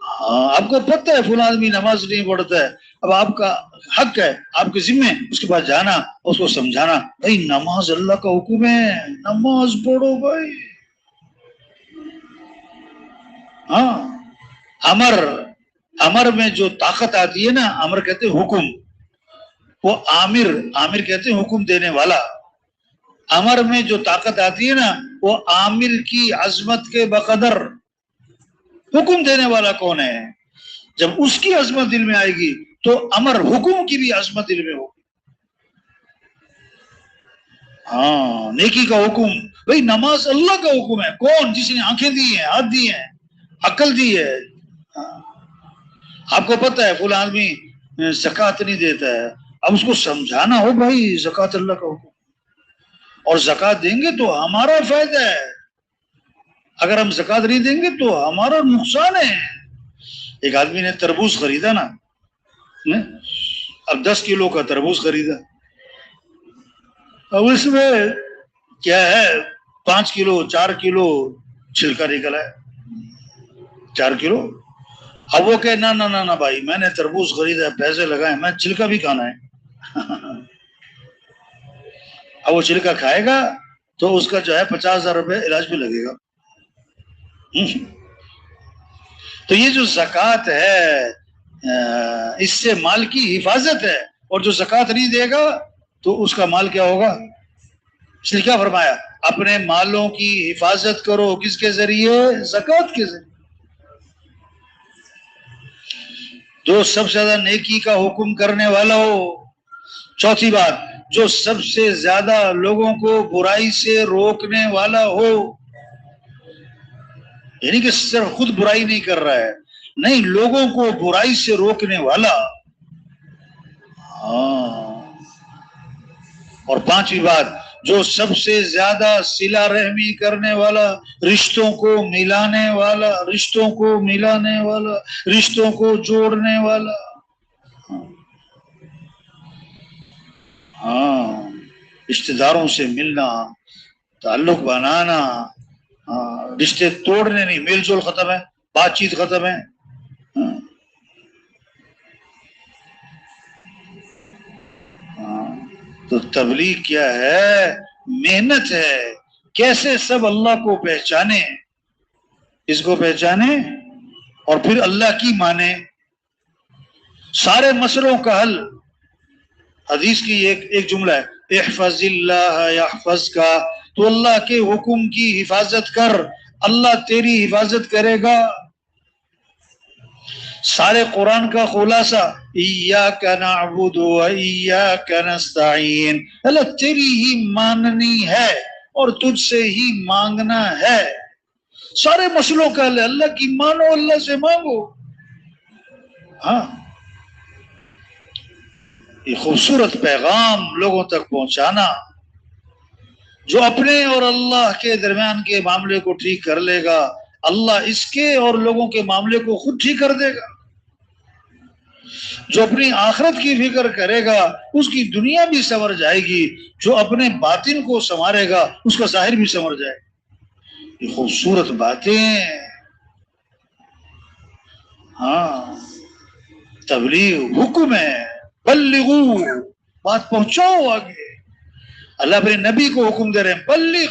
ہاں آپ کو پتہ ہے فلاں آدمی نماز نہیں پڑھتا ہے، اب آپ کا حق ہے، آپ کے ذمہ اس کے پاس جانا، اس کو سمجھانا بھائی نماز اللہ کا حکم ہے، نماز پڑھو بھائی. ہاں. امر میں جو طاقت آتی ہے نا، امر کہتے ہیں حکم، وہ عامر کہتے ہیں حکم دینے والا. امر میں جو طاقت آتی ہے نا وہ عامر کی عظمت کے بقدر. حکم دینے والا کون ہے؟ جب اس کی عظمت دل میں آئے گی تو امر حکم کی بھی عظمت دل میں ہوگی. ہاں. نیکی کا حکم بھئی نماز اللہ کا حکم ہے. کون؟ جس نے آنکھیں دی ہیں، ہاتھ دی ہیں، عقل دی ہے. آپ کو پتہ ہے فلاں آدمی زکوٰۃ نہیں دیتا ہے، اب اس کو سمجھانا ہو بھائی زکوٰۃ اللہ کا حکم، اور زکوٰۃ دیں گے تو ہمارا فائدہ ہے، اگر ہم زکوٰۃ نہیں دیں گے تو ہمارا نقصان ہے. ایک آدمی نے تربوز خریدا نا، اب 10 کلو کا تربوز خریدا، اب اس میں کیا ہے 5 کلو 4 کلو چھلکا نکلا ہے، 4 کلو. اب وہ کہ نہ بھائی میں نے تربوز خریدا ہے، پیسے لگائے، میں چھلکا بھی کھانا ہے. اب وہ چھلکا کھائے گا تو اس کا جو ہے 50,000 روپے علاج بھی لگے گا. تو یہ جو زکوٰۃ ہے اس سے مال کی حفاظت ہے، اور جو زکوٰۃ نہیں دے گا تو اس کا مال کیا ہوگا؟ اس لیے کیا فرمایا؟ اپنے مالوں کی حفاظت کرو، کس کے ذریعے؟ زکوٰۃ کے ذریعے. جو سب سے زیادہ نیکی کا حکم کرنے والا ہو. چوتھی بات جو سب سے زیادہ لوگوں کو برائی سے روکنے والا ہو، یعنی کہ صرف خود برائی نہیں کر رہا ہے، نہیں لوگوں کو برائی سے روکنے والا. ہاں. اور پانچویں بات جو سب سے زیادہ صلہ رحمی کرنے والا، رشتوں کو ملانے والا، رشتوں کو ملانے والا، رشتوں کو جوڑنے والا. ہاں. رشتہ داروں سے ملنا، تعلق بنانا، رشتے توڑنے نہیں، میل جول ختم ہے، بات چیت ختم ہے. تو تبلیغ کیا ہے؟ محنت ہے، کیسے سب اللہ کو پہچانے، اس کو پہچانے اور پھر اللہ کی مانے، سارے مسئلوں کا حل۔ حدیث کی ایک جملہ ہے، احفظ اللہ یحفظ کا، تو اللہ کے حکم کی حفاظت کر، اللہ تیری حفاظت کرے گا۔ سارے قرآن کا خلاصہ ایاک نعبد و ایاک نستعین، اللہ تیری ہی ماننی ہے اور تجھ سے ہی مانگنا ہے۔ سارے مسئلوں کا حل اللہ کی مانو، اللہ سے مانگو۔ ہاں، یہ خوبصورت پیغام لوگوں تک پہنچانا، جو اپنے اور اللہ کے درمیان کے معاملے کو ٹھیک کر لے گا، اللہ اس کے اور لوگوں کے معاملے کو خود ٹھیک کر دے گا۔ جو اپنی آخرت کی فکر کرے گا اس کی دنیا بھی سنور جائے گی، جو اپنے باطن کو سنوارے گا اس کا ظاہر بھی سنور جائے گا۔ یہ خوبصورت باتیں، ہاں، تبلیغ حکم ہے، بلغو، بات پہنچاؤ آگے۔ اللہ اپنے نبی کو حکم دے رہے ہیں، بلغ،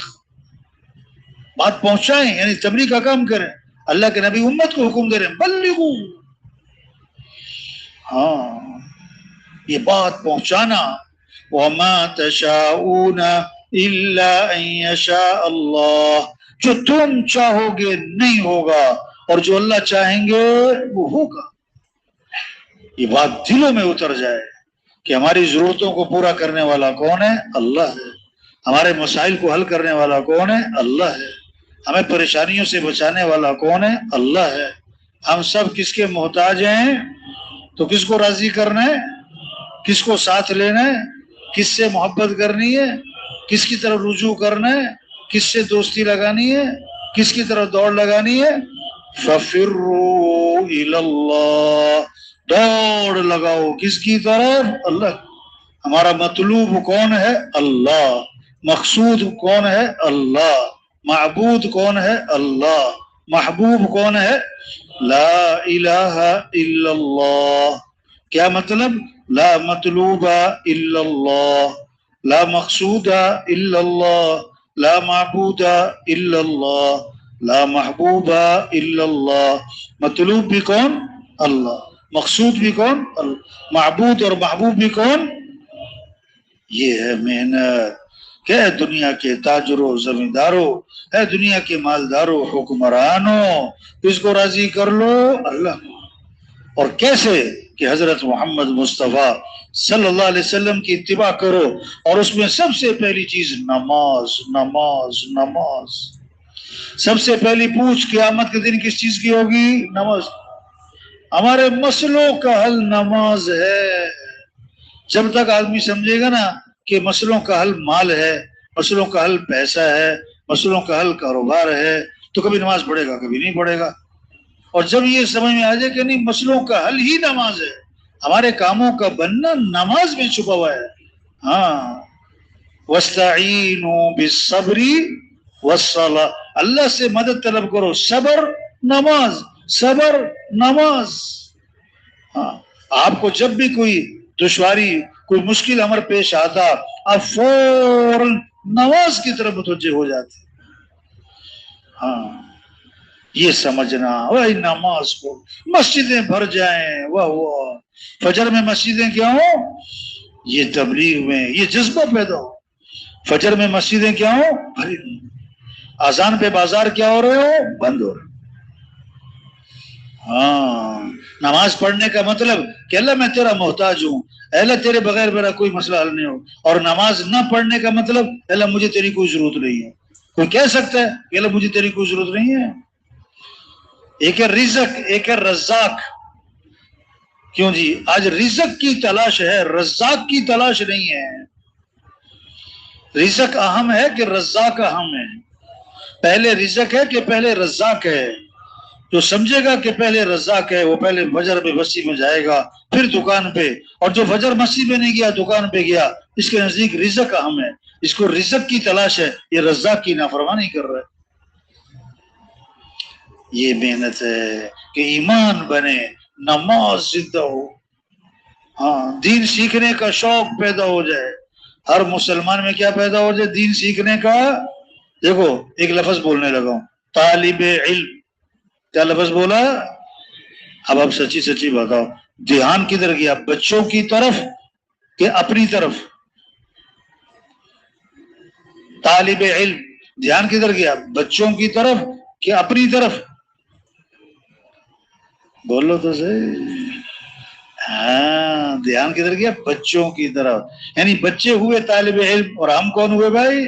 بات پہنچائیں، یعنی تبلیغ کا کام کریں۔ اللہ کے نبی امت کو حکم دے رہے ہیں، بلغو، ہاں، یہ بات پہنچانا۔ وَمَا تَشَاءُونَ إِلَّا أَن يَشَاءَ اللَّهُ، جو تم چاہو گے نہیں ہوگا، اور جو اللہ چاہیں گے وہ ہوگا۔ یہ بات دلوں میں اتر جائے کہ ہماری ضرورتوں کو پورا کرنے والا کون ہے؟ اللہ ہے۔ ہمارے مسائل کو حل کرنے والا کون ہے؟ اللہ ہے۔ ہمیں پریشانیوں سے بچانے والا کون ہے؟ اللہ ہے۔ ہم سب کس کے محتاج ہیں؟ تو کس کو راضی کرنا ہے؟ کس کو ساتھ لینا ہے؟ کس سے محبت کرنی ہے؟ کس کی طرف رجوع کرنا ہے؟ کس سے دوستی لگانی ہے؟ کس کی طرف دوڑ لگانی ہے؟ فَفِرُّوا إِلَى اللَّهِ، دوڑ لگاؤ کس کی طرف؟ اللہ۔ ہمارا مطلوب کون ہے؟ اللہ۔ مقصود کون ہے؟ اللہ۔ معبود کون ہے؟ اللہ۔ محبوب کون ہے؟ لا الہ الا اللہ۔ کیا مطلب؟ لا مطلوب الا اللہ، لا مقصود الا اللہ، لا معبود الا اللہ، لا محبوب الا اللہ۔ مطلوب بھی کون؟ اللہ۔ مقصود بھی کون؟ اللہ۔ معبود اور محبوب بھی کون؟ یہ ہے محنت۔ کہ ہے دنیا کے تاجروں، زمینداروں، ہے دنیا کے مالداروں، حکمرانوں، اس کو راضی کر لو، اللہ۔ اور کیسے؟ کہ حضرت محمد مصطفیٰ صلی اللہ علیہ وسلم کی اتباع کرو، اور اس میں سب سے پہلی چیز نماز، نماز، نماز۔ سب سے پہلی پوچھ قیامت کے دن کس چیز کی ہوگی؟ نماز۔ ہمارے مسئلوں کا حل نماز ہے۔ جب تک آدمی سمجھے گا نا کہ مسئلوں کا حل مال ہے، مسئلوں کا حل پیسہ ہے، مسئلوں کا حل کاروبار ہے، تو کبھی نماز پڑھے گا، کبھی نہیں پڑھے گا۔ اور جب یہ سمجھ میں آ جائے کہ نہیں، مسئلوں کا حل ہی نماز ہے، ہمارے کاموں کا بننا نماز میں چھپا ہوا ہے۔ ہاں، وَاسْتَعِینُوا بِالصَّبْرِ وَالصَّلَاةِ، اللہ سے مدد طلب کرو، صبر، نماز، صبر، نماز۔ ہاں، آپ کو جب بھی کوئی دشواری، کوئی مشکل امر پیش آتا، آپ فوراً نماز کی طرف متوجہ ہو جاتے۔ ہاں، یہ سمجھنا، وہی نماز کو مسجدیں بھر جائیں، واہ واہ، فجر میں مسجدیں کیا ہوں؟ یہ تبلیغ میں یہ جذبہ پیدا ہو۔ فجر میں مسجدیں کیا ہوں؟ بھری نہیں۔ اذان پہ بازار کیا ہو رہے ہو؟ بند ہو رہے۔ ہاں، نماز پڑھنے کا مطلب کہ اللہ میں تیرا محتاج ہوں، اے اللہ تیرے بغیر میرا کوئی مسئلہ حل نہیں ہو۔ اور نماز نہ پڑھنے کا مطلب اے اللہ مجھے تیری کوئی ضرورت نہیں ہے۔ کوئی کہہ سکتا ہے کہ اللہ مجھے تیری کوئی ضرورت نہیں ہے؟ ایک ہے رزق، ایک ہے رزاق۔ کیوں جی؟ آج رزق کی تلاش ہے، رزاق کی تلاش نہیں ہے۔ رزق اہم ہے کہ رزاق اہم ہے؟ پہلے رزق ہے کہ پہلے رزاق ہے؟ جو سمجھے گا کہ پہلے رزاق ہے وہ پہلے فجر میں مسجد میں جائے گا، پھر دکان پہ، اور جو فجر مسجد میں نہیں گیا دکان پہ گیا، اس کے نزدیک رزق اہم ہے، اس کو رزق کی تلاش ہے، یہ رزاق کی نافرمانی کر رہا ہے۔ یہ محنت ہے کہ ایمان بنے، نماز زندہ ہو، ہاں، دین سیکھنے کا شوق پیدا ہو جائے، ہر مسلمان میں کیا پیدا ہو جائے؟ دین سیکھنے کا. دیکھو ایک لفظ بولنے لگا ہوں، طالب علم. کیا لفظ بولا؟ اب آپ سچی سچی بتاؤ، دھیان کدھر گیا؟ بچوں کی طرف کہ اپنی طرف؟ طالب علم، دھیان کدھر گیا؟ بچوں کی طرف کہ اپنی طرف؟ بولو تو صحیح. ہاں، دھیان کدھر گیا؟ بچوں کی طرف. یعنی بچے ہوئے طالب علم، اور ہم کون ہوئے بھائی؟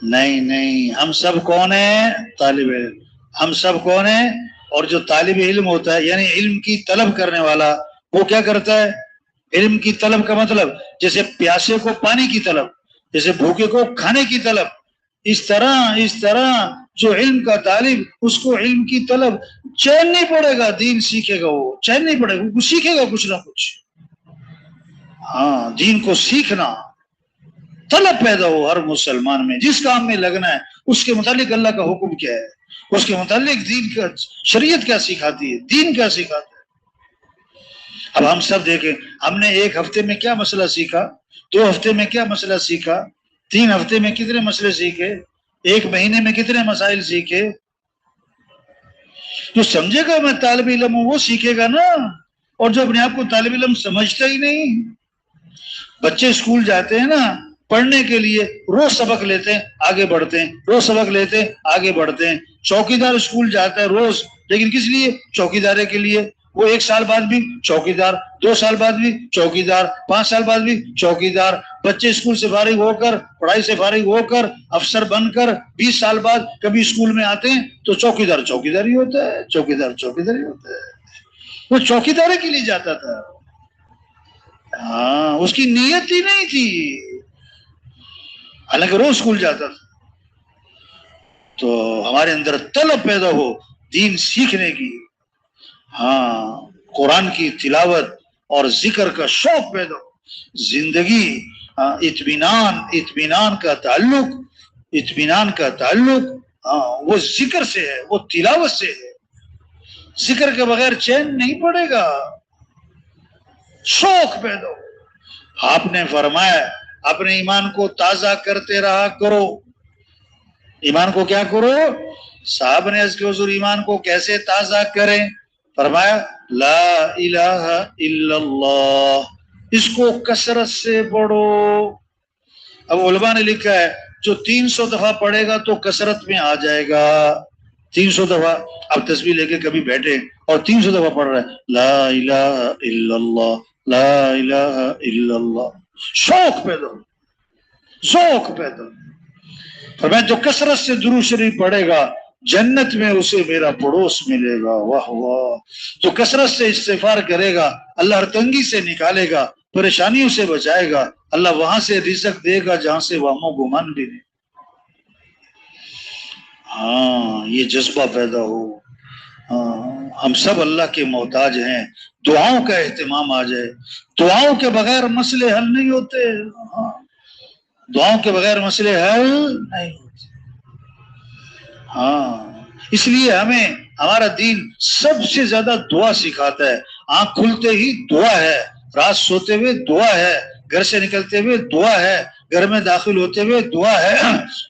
نہیں نہیں، ہم سب کون ہیں؟ طالب علم. ہم سب کون ہیں؟ اور جو طالب علم ہوتا ہے یعنی علم کی طلب کرنے والا، وہ کیا کرتا ہے؟ علم کی طلب کا مطلب جیسے پیاسے کو پانی کی طلب، جیسے بھوکے کو کھانے کی طلب، اس طرح جو علم کا طالب، اس کو علم کی طلب. چین نہیں پڑے گا، دین سیکھے گا وہ چین نہیں پڑے گا، وہ سیکھے گا کچھ نہ کچھ. ہاں، دین کو سیکھنا طلب پیدا ہو ہر مسلمان میں. جس کام میں لگنا ہے اس کے متعلق اللہ کا حکم کیا ہے، اس کے متعلق دین کا شریعت کیا سکھاتی ہے، دین کیا سکھاتا ہے. اب ہم سب دیکھیں، ہم نے ایک ہفتے میں کیا مسئلہ سیکھا، 2 ہفتے میں کیا مسئلہ سیکھا، 3 ہفتے میں کتنے مسئلے سیکھے، 1 مہینے میں کتنے مسائل سیکھے. جو سمجھے گا میں طالب علم ہوں وہ سیکھے گا نا. اور جو اپنے آپ کو طالب علم سمجھتا ہی نہیں. بچے اسکول جاتے ہیں نا پڑھنے کے لیے، روز سبق لیتے ہیں آگے بڑھتے ہیں، روز سبق لیتے ہیں آگے بڑھتے ہیں. چوکیدار اسکول جاتا ہے روز، لیکن کس لیے؟ چوکیدارے کے لیے. وہ 1 سال بعد بھی چوکیدار، 2 سال بعد بھی چوکیدار، 5 سال بعد بھی چوکیدار. بچے اسکول سے فارغ ہو کر، پڑھائی سے فارغ ہو کر، افسر بن کر 20 سال بعد کبھی اسکول میں آتے ہیں تو چوکیدار چوکیدار ہی ہوتا ہے، چوکیدار چوکیدار ہی ہوتا ہے. وہ چوکیدارے کے لیے جاتا تھا. ہاں، اس کی نیت ہی نہیں تھی، حالانکہ روز اسکول جاتا تھا. تو ہمارے اندر طلب پیدا ہو دین سیکھنے کی. ہاں، قرآن کی تلاوت اور ذکر کا شوق پیدا ہو. زندگی اطمینان کا تعلق وہ ذکر سے ہے، وہ تلاوت سے ہے. ذکر کے بغیر چین نہیں پڑے گا. شوق پیدا ہو. آپ نے فرمایا اپنے ایمان کو تازہ کرتے رہا کرو. ایمان کو کیا کرو؟ صاحب نے اس کے حضور ایمان کو کیسے تازہ کریں؟ فرمایا لا الہ الا اللہ، اس کو کثرت سے پڑھو. اب علماء نے لکھا ہے جو 300 دفعہ پڑھے گا تو کثرت میں آ جائے گا. 300 دفعہ. اب تسبیح لے کے کبھی بیٹھے اور 300 دفعہ پڑھ رہا ہے لا الہ الا اللہ، لا الہ الا اللہ. شوق پیدا ہو، ذوق پیدا ہو. فرمایا جو کثرت سے درود شریف پڑھے گا جنت میں اسے میرا پڑوس ملے گا. واہ واہ. جو کثرت سے استغفار کرے گا اللہ ہر تنگی سے نکالے گا، پریشانیوں سے بچائے گا. اللہ وہاں سے رزق دے گا جہاں سے وہم و گمان بھی نہیں. ہاں، یہ جذبہ پیدا ہو. ہاں، ہم سب اللہ کے محتاج ہیں. دعاؤں کا اہتمام آ جائے. دعاؤں کے بغیر مسئلے حل نہیں ہوتے. ہاں، دعاؤں کے بغیر مسئلے حل نہیں ہوتے. ہاں، اس لیے ہمارا دین سب سے زیادہ دعا سکھاتا ہے. آنکھ کھلتے ہی دعا ہے، رات سوتے ہوئے دعا ہے، گھر سے نکلتے ہوئے دعا ہے، گھر میں داخل ہوتے ہوئے دعا ہے،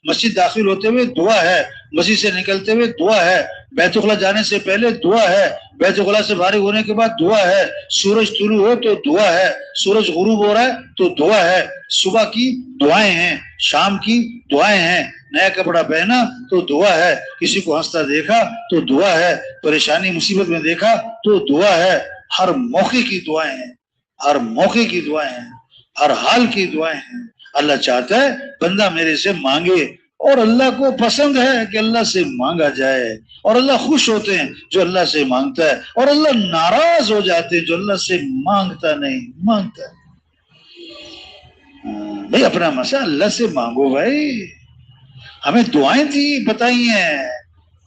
مسجد داخل ہوتے ہوئے دعا ہے، مسجد سے نکلتے ہوئے دعا ہے، بیت الخلا جانے سے پہلے دعا ہے، بیت الخلا سے فارغ ہونے کے بعد دعا ہے، سورج طلوع ہو تو دعا ہے، سورج غروب ہو رہا ہے تو دعا ہے. صبح کی دعائیں ہیں، شام کی دعائیں ہیں، نیا کپڑا پہنا تو دعا ہے، کسی کو ہنستا دیکھا تو دعا ہے، پریشانی مصیبت میں دیکھا تو دعا ہے. ہر موقع کی دعائیں ہیں، ہر موقع کی دعائیں ہیں، ہر حال کی دعائیں ہیں. اللہ چاہتا ہے بندہ میرے سے مانگے، اور اللہ کو پسند ہے کہ اللہ سے مانگا جائے، اور اللہ خوش ہوتے ہیں جو اللہ سے مانگتا ہے، اور اللہ ناراض ہو جاتے ہیں جو اللہ سے مانگتا نہیں. مانگتا ہے بھائی، اپنا مسئلہ اللہ سے مانگو بھائی. ہمیں دعائیں دی بتائی ہیں،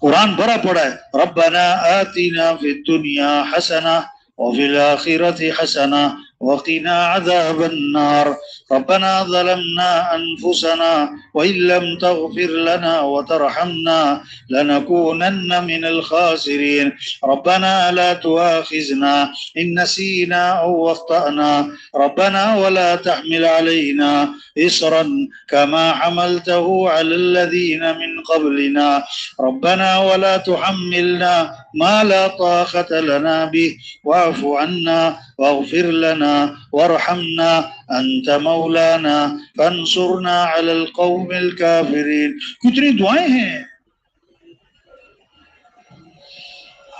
قرآن بھرا پڑا ہے ربنا آتنا فی الدنیا حسنہ وفی الآخرۃ حسنہ وقنا عذاب النار ربنا ظلمنا أنفسنا وإن لم تغفر لنا وترحمنا لنكونن من الخاسرين ربنا لا تؤاخذنا إن نسينا أو أخطأنا ربنا ولا تحمل علينا إصرا كما حملته على الذين من قبلنا ربنا ولا تحملنا ما لا طاقة لنا به واعف عنا واغفر لنا وارحمنا أنت مولانا فانصرنا على القوم الكافرين. کتنی دعائیں ہیں.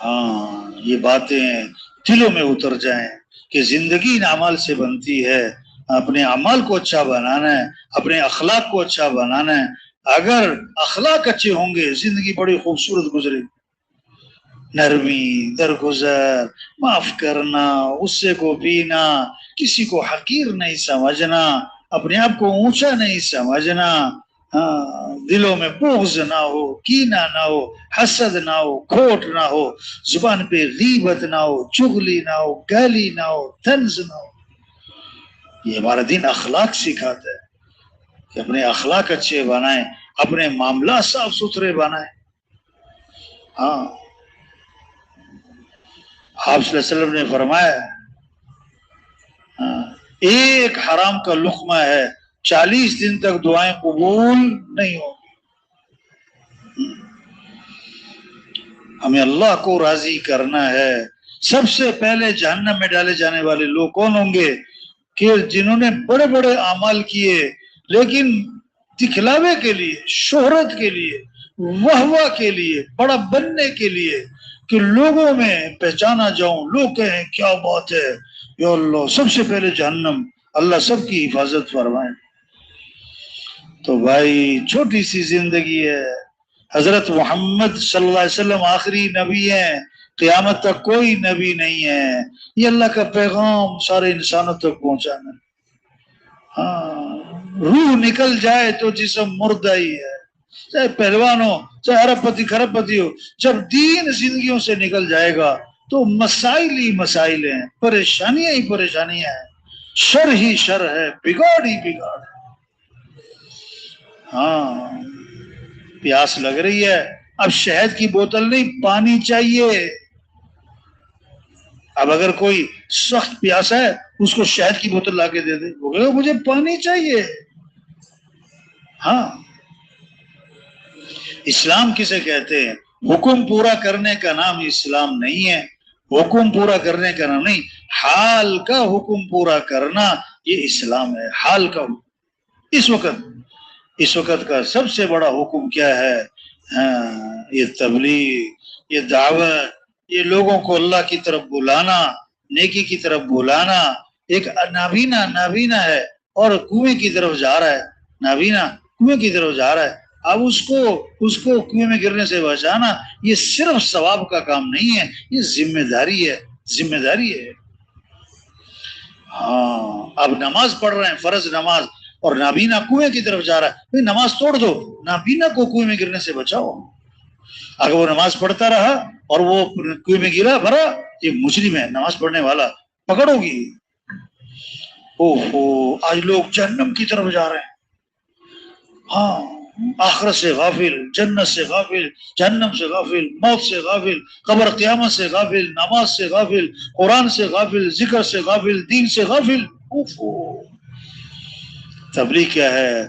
ہاں یہ باتیں دلوں میں اتر جائیں کہ زندگی ان اعمال سے بنتی ہے. اپنے اعمال کو اچھا بنانا ہے, اپنے اخلاق کو اچھا بنانا ہے. اگر اخلاق اچھے ہوں گے زندگی بڑی خوبصورت گزرے گی. نرمی, درگزر, معاف کرنا, غصے کو پینا, کسی کو حقیر نہیں سمجھنا, اپنے آپ کو اونچا نہیں سمجھنا, دلوں میں بغض نہ ہو, کینہ نہ ہو, حسد نہ ہو, کھوٹ نہ ہو, زبان پہ غیبت نہ ہو, چغلی نہ ہو, گالی نہ ہو, طنز نہ ہو. یہ ہمارا دین اخلاق سکھاتا ہے کہ اپنے اخلاق اچھے بنائیں, اپنے معاملات صاف ستھرے بنائیں. ہاں آپ صلی اللہ علیہ وسلم نے فرمایا ایک حرام کا لقمہ ہے 40 دن تک دعائیں قبول نہیں ہوں. ہمیں اللہ کو راضی کرنا ہے. سب سے پہلے جہنم میں ڈالے جانے والے لوگ کون ہوں گے؟ کہ جنہوں نے بڑے بڑے اعمال کیے لیکن دکھلاوے کے لیے, شہرت کے لیے, واہ واہ کے لیے, بڑا بننے کے لیے, کہ لوگوں میں پہچانا جاؤں, لوگ کہیں کیا بات ہے. یا اللہ, سب سے پہلے جہنم. اللہ سب کی حفاظت فرمائے. تو بھائی چھوٹی سی زندگی ہے. حضرت محمد صلی اللہ علیہ وسلم آخری نبی ہیں, قیامت تک کوئی نبی نہیں ہے. یہ اللہ کا پیغام سارے انسانوں تک پہنچانا. ہاں روح نکل جائے تو جسم مردہ ہی ہے. چاہے پہلوان ہو, چاہے ارب پتی کھرب پتی ہو, جب دین زندگیوں سے نکل جائے گا تو مسائل ہی مسائل ہیں, پریشانیاں ہی پریشانیاں ہیں, شر ہی شر ہے, بگاڑ ہی بگاڑ ہے. ہاں پیاس لگ رہی ہے, اب شہد کی بوتل نہیں, پانی چاہیے. اب اگر کوئی سخت پیاسا ہے اس کو شہد کی بوتل لا کے دے دے, وہ کہے گا مجھے پانی چاہیے. ہاں اسلام کسے کہتے ہیں؟ حکم پورا کرنے کا نام اسلام نہیں ہے. حکم پورا کرنے کا نام نہیں, حال کا حکم پورا کرنا یہ اسلام ہے. حال کا حکم. اس وقت کا سب سے بڑا حکم کیا ہے؟ یہ تبلیغ, یہ دعوت, یہ لوگوں کو اللہ کی طرف بلانا, نیکی کی طرف بلانا. ایک نابینا ہے اور کنویں کی طرف جا رہا ہے. نابینا کنویں کی طرف جا رہا ہے, اب اس کو کنویں میں گرنے سے بچانا یہ صرف ثواب کا کام نہیں ہے, یہ ذمہ داری ہے. ہاں اب نماز پڑھ رہے ہیں, فرض نماز, اور نابینا کنویں کی طرف جا رہا ہے, نماز توڑ دو, نابینا کو کنویں میں گرنے سے بچاؤ. اگر وہ نماز پڑھتا رہا اور وہ کنویں میں گرا بھرا, یہ مجرم ہے, نماز پڑھنے والا, پکڑو گی. اوہو آج لوگ جہنم کی طرف جا رہے ہیں. ہاں آخرت سے غافل, جنت سے غافل, جہنم سے غافل, موت سے غافل, قبر قیامت سے غافل, نماز سے غافل, قرآن سے غافل, ذکر سے غافل, دین سے غافل. تبلیغ کیا ہے؟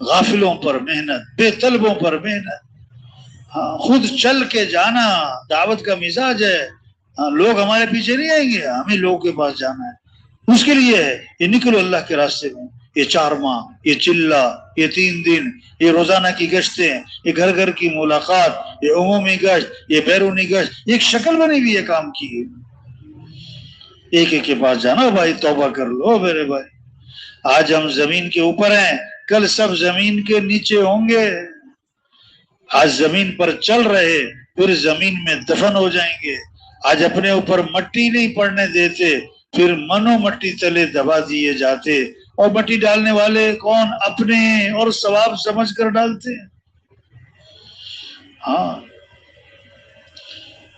غافلوں پر محنت, بے طلبوں پر محنت. ہاں خود چل کے جانا دعوت کا مزاج ہے. ہاں لوگ ہمارے پیچھے نہیں آئیں گے, ہمیں لوگوں کے پاس جانا ہے. اس کے لیے ہے یہ نکلو اللہ کے راستے میں. یہ 4 ماہ, یہ چلہ, یہ 3 دن, یہ روزانہ کی گشتیں, یہ گھر گھر کی ملاقات, یہ عمومی گشت, یہ بیرونی گشت, ایک شکل بنی ہوئی ہے کام کی. ایک کے پاس جانا, بھائی توبہ کر لو میرے بھائی. آج ہم زمین کے اوپر ہیں, کل سب زمین کے نیچے ہوں گے. آج زمین پر چل رہے, پھر زمین میں دفن ہو جائیں گے. آج اپنے اوپر مٹی نہیں پڑنے دیتے, پھر منو مٹی تلے دبا دیے جاتے. اور مٹی ڈالنے والے کون؟ اپنے, اور ثواب سمجھ کر ڈالتے ہیں. ہاں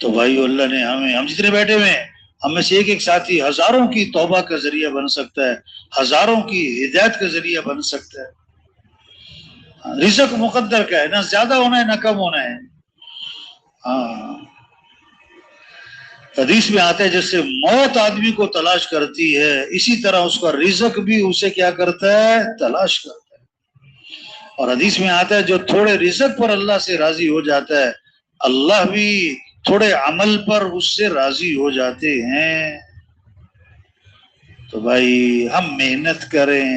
تو بھائی اللہ نے ہم جتنے بیٹھے ہوئے ہیں, ہم میں سے ایک ایک ساتھی ہزاروں کی توبہ کا ذریعہ بن سکتا ہے، ہزاروں کی ہدایت کا ذریعہ بن سکتا ہے۔ رزق مقدر کا ہے، نہ زیادہ ہونا ہے نہ کم ہونا ہے۔ ہاں، حدیث میں آتا ہے جیسے موت آدمی کو تلاش کرتی ہے، اسی طرح اس کا رزق بھی اسے کیا کرتا ہے؟ تلاش کرتا ہے۔ اور حدیث میں آتا ہے جو تھوڑے رزق پر اللہ سے راضی ہو جاتا ہے، اللہ بھی تھوڑے عمل پر اس سے راضی ہو جاتے ہیں۔ تو بھائی ہم محنت کریں،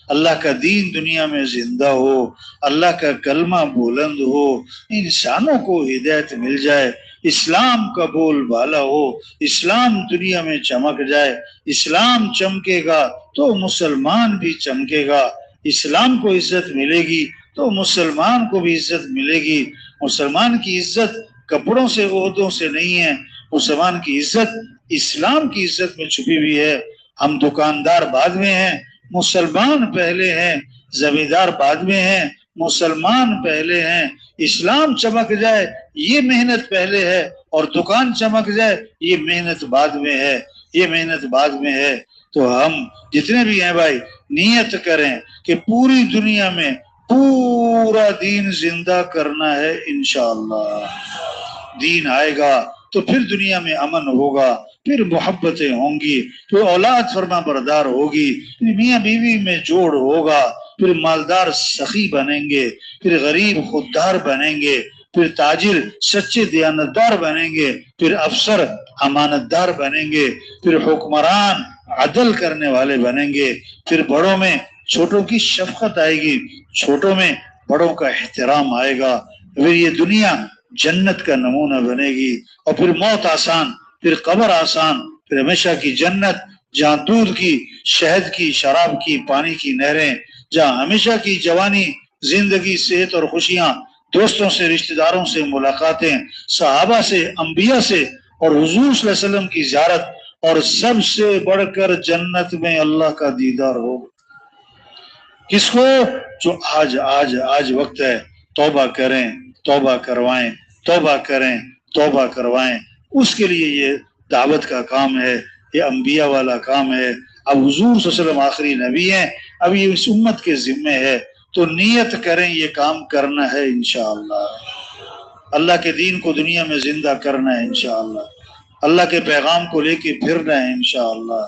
اللہ کا دین دنیا میں زندہ ہو، اللہ کا کلمہ بلند ہو، انسانوں کو ہدایت مل جائے، اسلام کا بول بالا ہو، اسلام دنیا میں چمک جائے۔ اسلام چمکے گا تو مسلمان بھی چمکے گا، اسلام کو عزت ملے گی تو مسلمان کو بھی عزت ملے گی۔ مسلمان کی عزت کپڑوں سے عہدوں سے نہیں ہے، مسلمان کی عزت اسلام کی عزت میں چھپی ہوئی ہے۔ ہم دکاندار بعد میں ہیں، مسلمان پہلے ہیں، زمیندار بعد میں ہیں، مسلمان پہلے ہیں۔ اسلام چمک جائے یہ محنت پہلے ہے، اور دکان چمک جائے یہ محنت بعد میں ہے، یہ محنت بعد میں ہے۔ تو ہم جتنے بھی ہیں بھائی نیت کریں کہ پوری دنیا میں پورا دین زندہ کرنا ہے۔ انشاءاللہ دین آئے گا تو پھر دنیا میں امن ہوگا، پھر محبتیں ہوں گی، پھر اولاد فرما بردار ہوگی، پھر میاں بیوی میں جوڑ ہوگا، پھر مالدار سخی بنیں گے، پھر غریب خوددار بنیں گے، پھر تاجر سچے دیانتدار بنیں گے، پھر افسر امانت دار بنیں گے، پھر حکمران عدل کرنے والے بنیں گے، پھر بڑوں میں چھوٹوں کی شفقت آئے گی، چھوٹوں میں بڑوں کا احترام آئے گا، پھر یہ دنیا جنت کا نمونہ بنے گی، اور پھر موت آسان، پھر قبر آسان، پھر ہمیشہ کی جنت جہاں دودھ کی، شہد کی، شراب کی، پانی کی نہریں، جہاں ہمیشہ کی جوانی، زندگی، صحت اور خوشیاں، دوستوں سے، رشتہ داروں سے ملاقاتیں، صحابہ سے، انبیاء سے، اور حضور صلی اللہ علیہ وسلم کی زیارت، اور سب سے بڑھ کر جنت میں اللہ کا دیدار ہو۔ کس کو؟ جو آج وقت ہے، توبہ کریں، توبہ کروائیں، توبہ کریں، توبہ کروائیں۔ اس کے لیے یہ دعوت کا کام ہے، یہ انبیاء والا کام ہے۔ اب حضور صلی اللہ علیہ وسلم آخری نبی ہیں، اب یہ اس امت کے ذمے ہے، تو نیت کریں یہ کام کرنا ہے انشاءاللہ۔ اللہ کے دین کو دنیا میں زندہ کرنا ہے انشاءاللہ، اللہ کے پیغام کو لے کے پھرنا ہے انشاءاللہ۔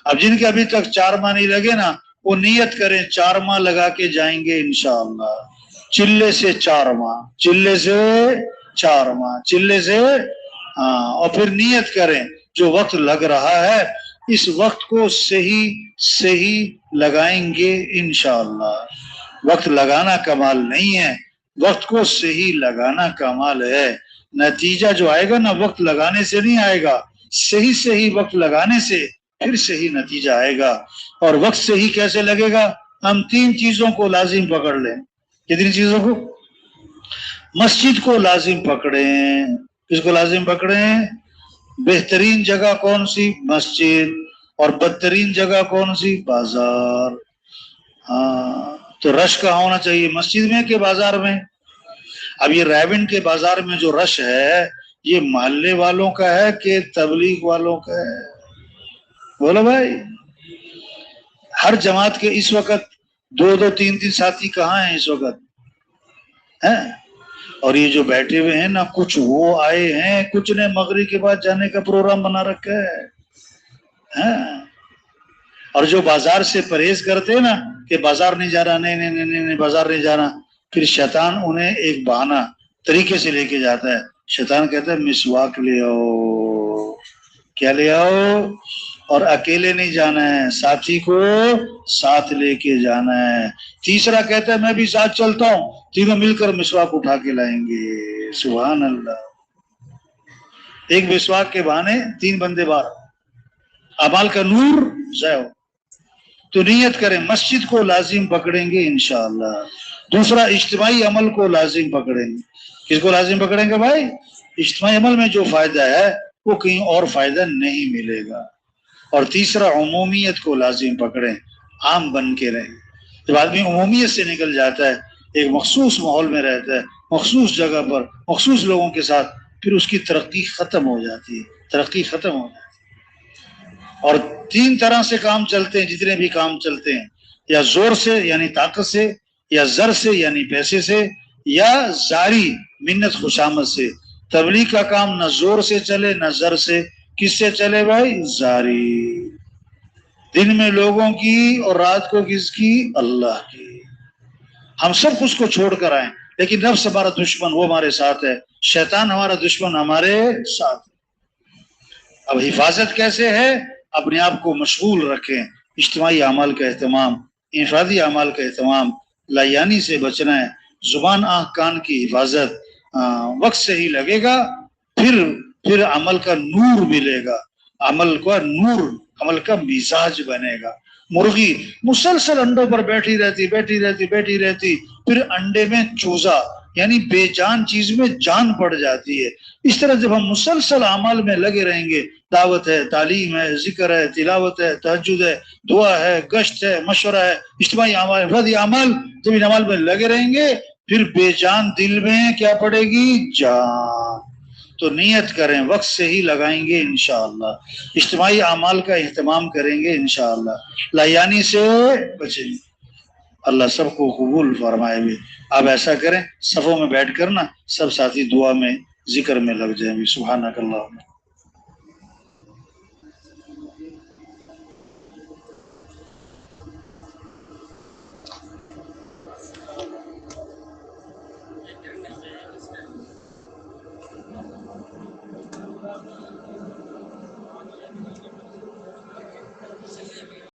اب جن کے ابھی تک 4 ماہ نہیں لگے نا، وہ نیت کریں 4 ماہ لگا کے جائیں گے انشاءاللہ۔ چلے سے 4 ماہ، چلے سے 4 ماہ، چلے سے ہاں، اور پھر نیت کریں جو وقت لگ رہا ہے اس وقت کو صحیح لگائیں گے انشاءاللہ۔ وقت لگانا کمال نہیں ہے، وقت کو صحیح لگانا کمال ہے۔ نتیجہ جو آئے گا نا وقت لگانے سے نہیں آئے گا، صحیح وقت لگانے سے پھر صحیح نتیجہ آئے گا۔ اور وقت صحیح کیسے لگے گا؟ ہم 3 چیزوں کو لازم پکڑ لیں۔ کتنی چیزوں کو؟ مسجد کو لازم پکڑیں۔ کس کو لازم پکڑیں؟ بہترین جگہ کون سی؟ مسجد۔ اور بدترین جگہ کون سی؟ بازار۔ ہاں، تو رش کہاں ہونا چاہیے، مسجد میں کہ بازار میں؟ اب یہ رائبنڈ کے بازار میں جو رش ہے یہ محلے والوں کا ہے کہ تبلیغ والوں کا ہے؟ بولو بھائی، ہر جماعت کے اس وقت 2 3 ساتھی کہاں ہیں اس وقت ہیں؟ اور یہ جو بیٹھے ہوئے ہیں نا، کچھ وہ آئے ہیں، کچھ نے مغرب کے بعد جانے کا پروگرام بنا رکھا ہے۔ اور جو بازار سے پرہیز کرتے ہیں نا کہ بازار نہیں جا رہا، نہیں بازار نہیں جا رہا، پھر شیطان انہیں ایک بہانہ طریقے سے لے کے جاتا ہے۔ شیطان کہتا ہے مسواک لے آؤ، کیا لے آؤ، اور اکیلے نہیں جانا ہے، ساتھی کو ساتھ لے کے جانا ہے۔ تیسرا کہتا ہے میں بھی ساتھ چلتا ہوں، تینوں مل کر مسواک اٹھا کے لائیں گے۔ سبحان اللہ، ایک مسواک کے بہانے 3 بندے باہر، اعمال کا نور ضائع ہو۔ تو نیت کریں، مسجد کو لازم پکڑیں گے انشاءاللہ۔ دوسرا، اجتماعی عمل کو لازم پکڑیں گے۔ کس کو لازم پکڑیں گے بھائی؟ اجتماعی عمل میں جو فائدہ ہے وہ کہیں اور فائدہ نہیں ملے گا۔ اور تیسرا، عمومیت کو لازم پکڑیں، عام بن کے رہیں۔ جب آدمی عمومیت سے نکل جاتا ہے، ایک مخصوص ماحول میں رہتا ہے، مخصوص جگہ پر، مخصوص لوگوں کے ساتھ، پھر اس کی ترقی ختم ہو جاتی ہے، ترقی ختم ہو جاتی ہے۔ اور تین طرح سے کام چلتے ہیں، جتنے بھی کام چلتے ہیں، یا زور سے یعنی طاقت سے، یا زر سے یعنی پیسے سے، یا زاری منت خوشامد سے۔ تبلیغ کا کام نہ زور سے چلے نہ زر سے، کس سے چلے بھائی؟ زاری۔ دن میں لوگوں کی اور رات کو کس کی؟ اللہ کی۔ ہم سب اس کو چھوڑ کر آئیں، لیکن نفس ہمارا دشمن، وہ ہمارے ساتھ ہے، شیطان ہمارا دشمن ہمارے ساتھ ہے۔ اب حفاظت کیسے ہے؟ اپنے آپ کو مشغول رکھیں، اجتماعی اعمال کا اہتمام، انفرادی اعمال کا اہتمام، لایانی سے بچنا ہے، زبان آنکھ کان کی حفاظت، وقت سے ہی لگے گا، پھر عمل کا نور ملے گا، عمل کا نور، عمل کا مزاج بنے گا۔ مرغی مسلسل انڈوں پر بیٹھی رہتی، پھر انڈے میں چوزا یعنی بے جان چیز میں جان پڑ جاتی ہے۔ اس طرح جب ہم مسلسل اعمال میں لگے رہیں گے، دعوت ہے، تعلیم ہے، ذکر ہے، تلاوت ہے، تہجد ہے، دعا ہے، گشت ہے، مشورہ ہے، اجتماعی اعمال، انفرادی اعمال، جب ان اعمال میں لگے رہیں گے، پھر بے جان دل میں کیا پڑے گی؟ جان۔ تو نیت کریں، وقت سے ہی لگائیں گے انشاءاللہ، اجتماعی اعمال کا اہتمام کریں گے انشاءاللہ، لایانی سے بچیں گے۔ اللہ سب کو قبول فرمائے بھی۔ آپ ایسا کریں، صفوں میں بیٹھ کر نا سب ساتھی دعا میں ذکر میں لگ جائیں بھی۔ سبحانک اللہم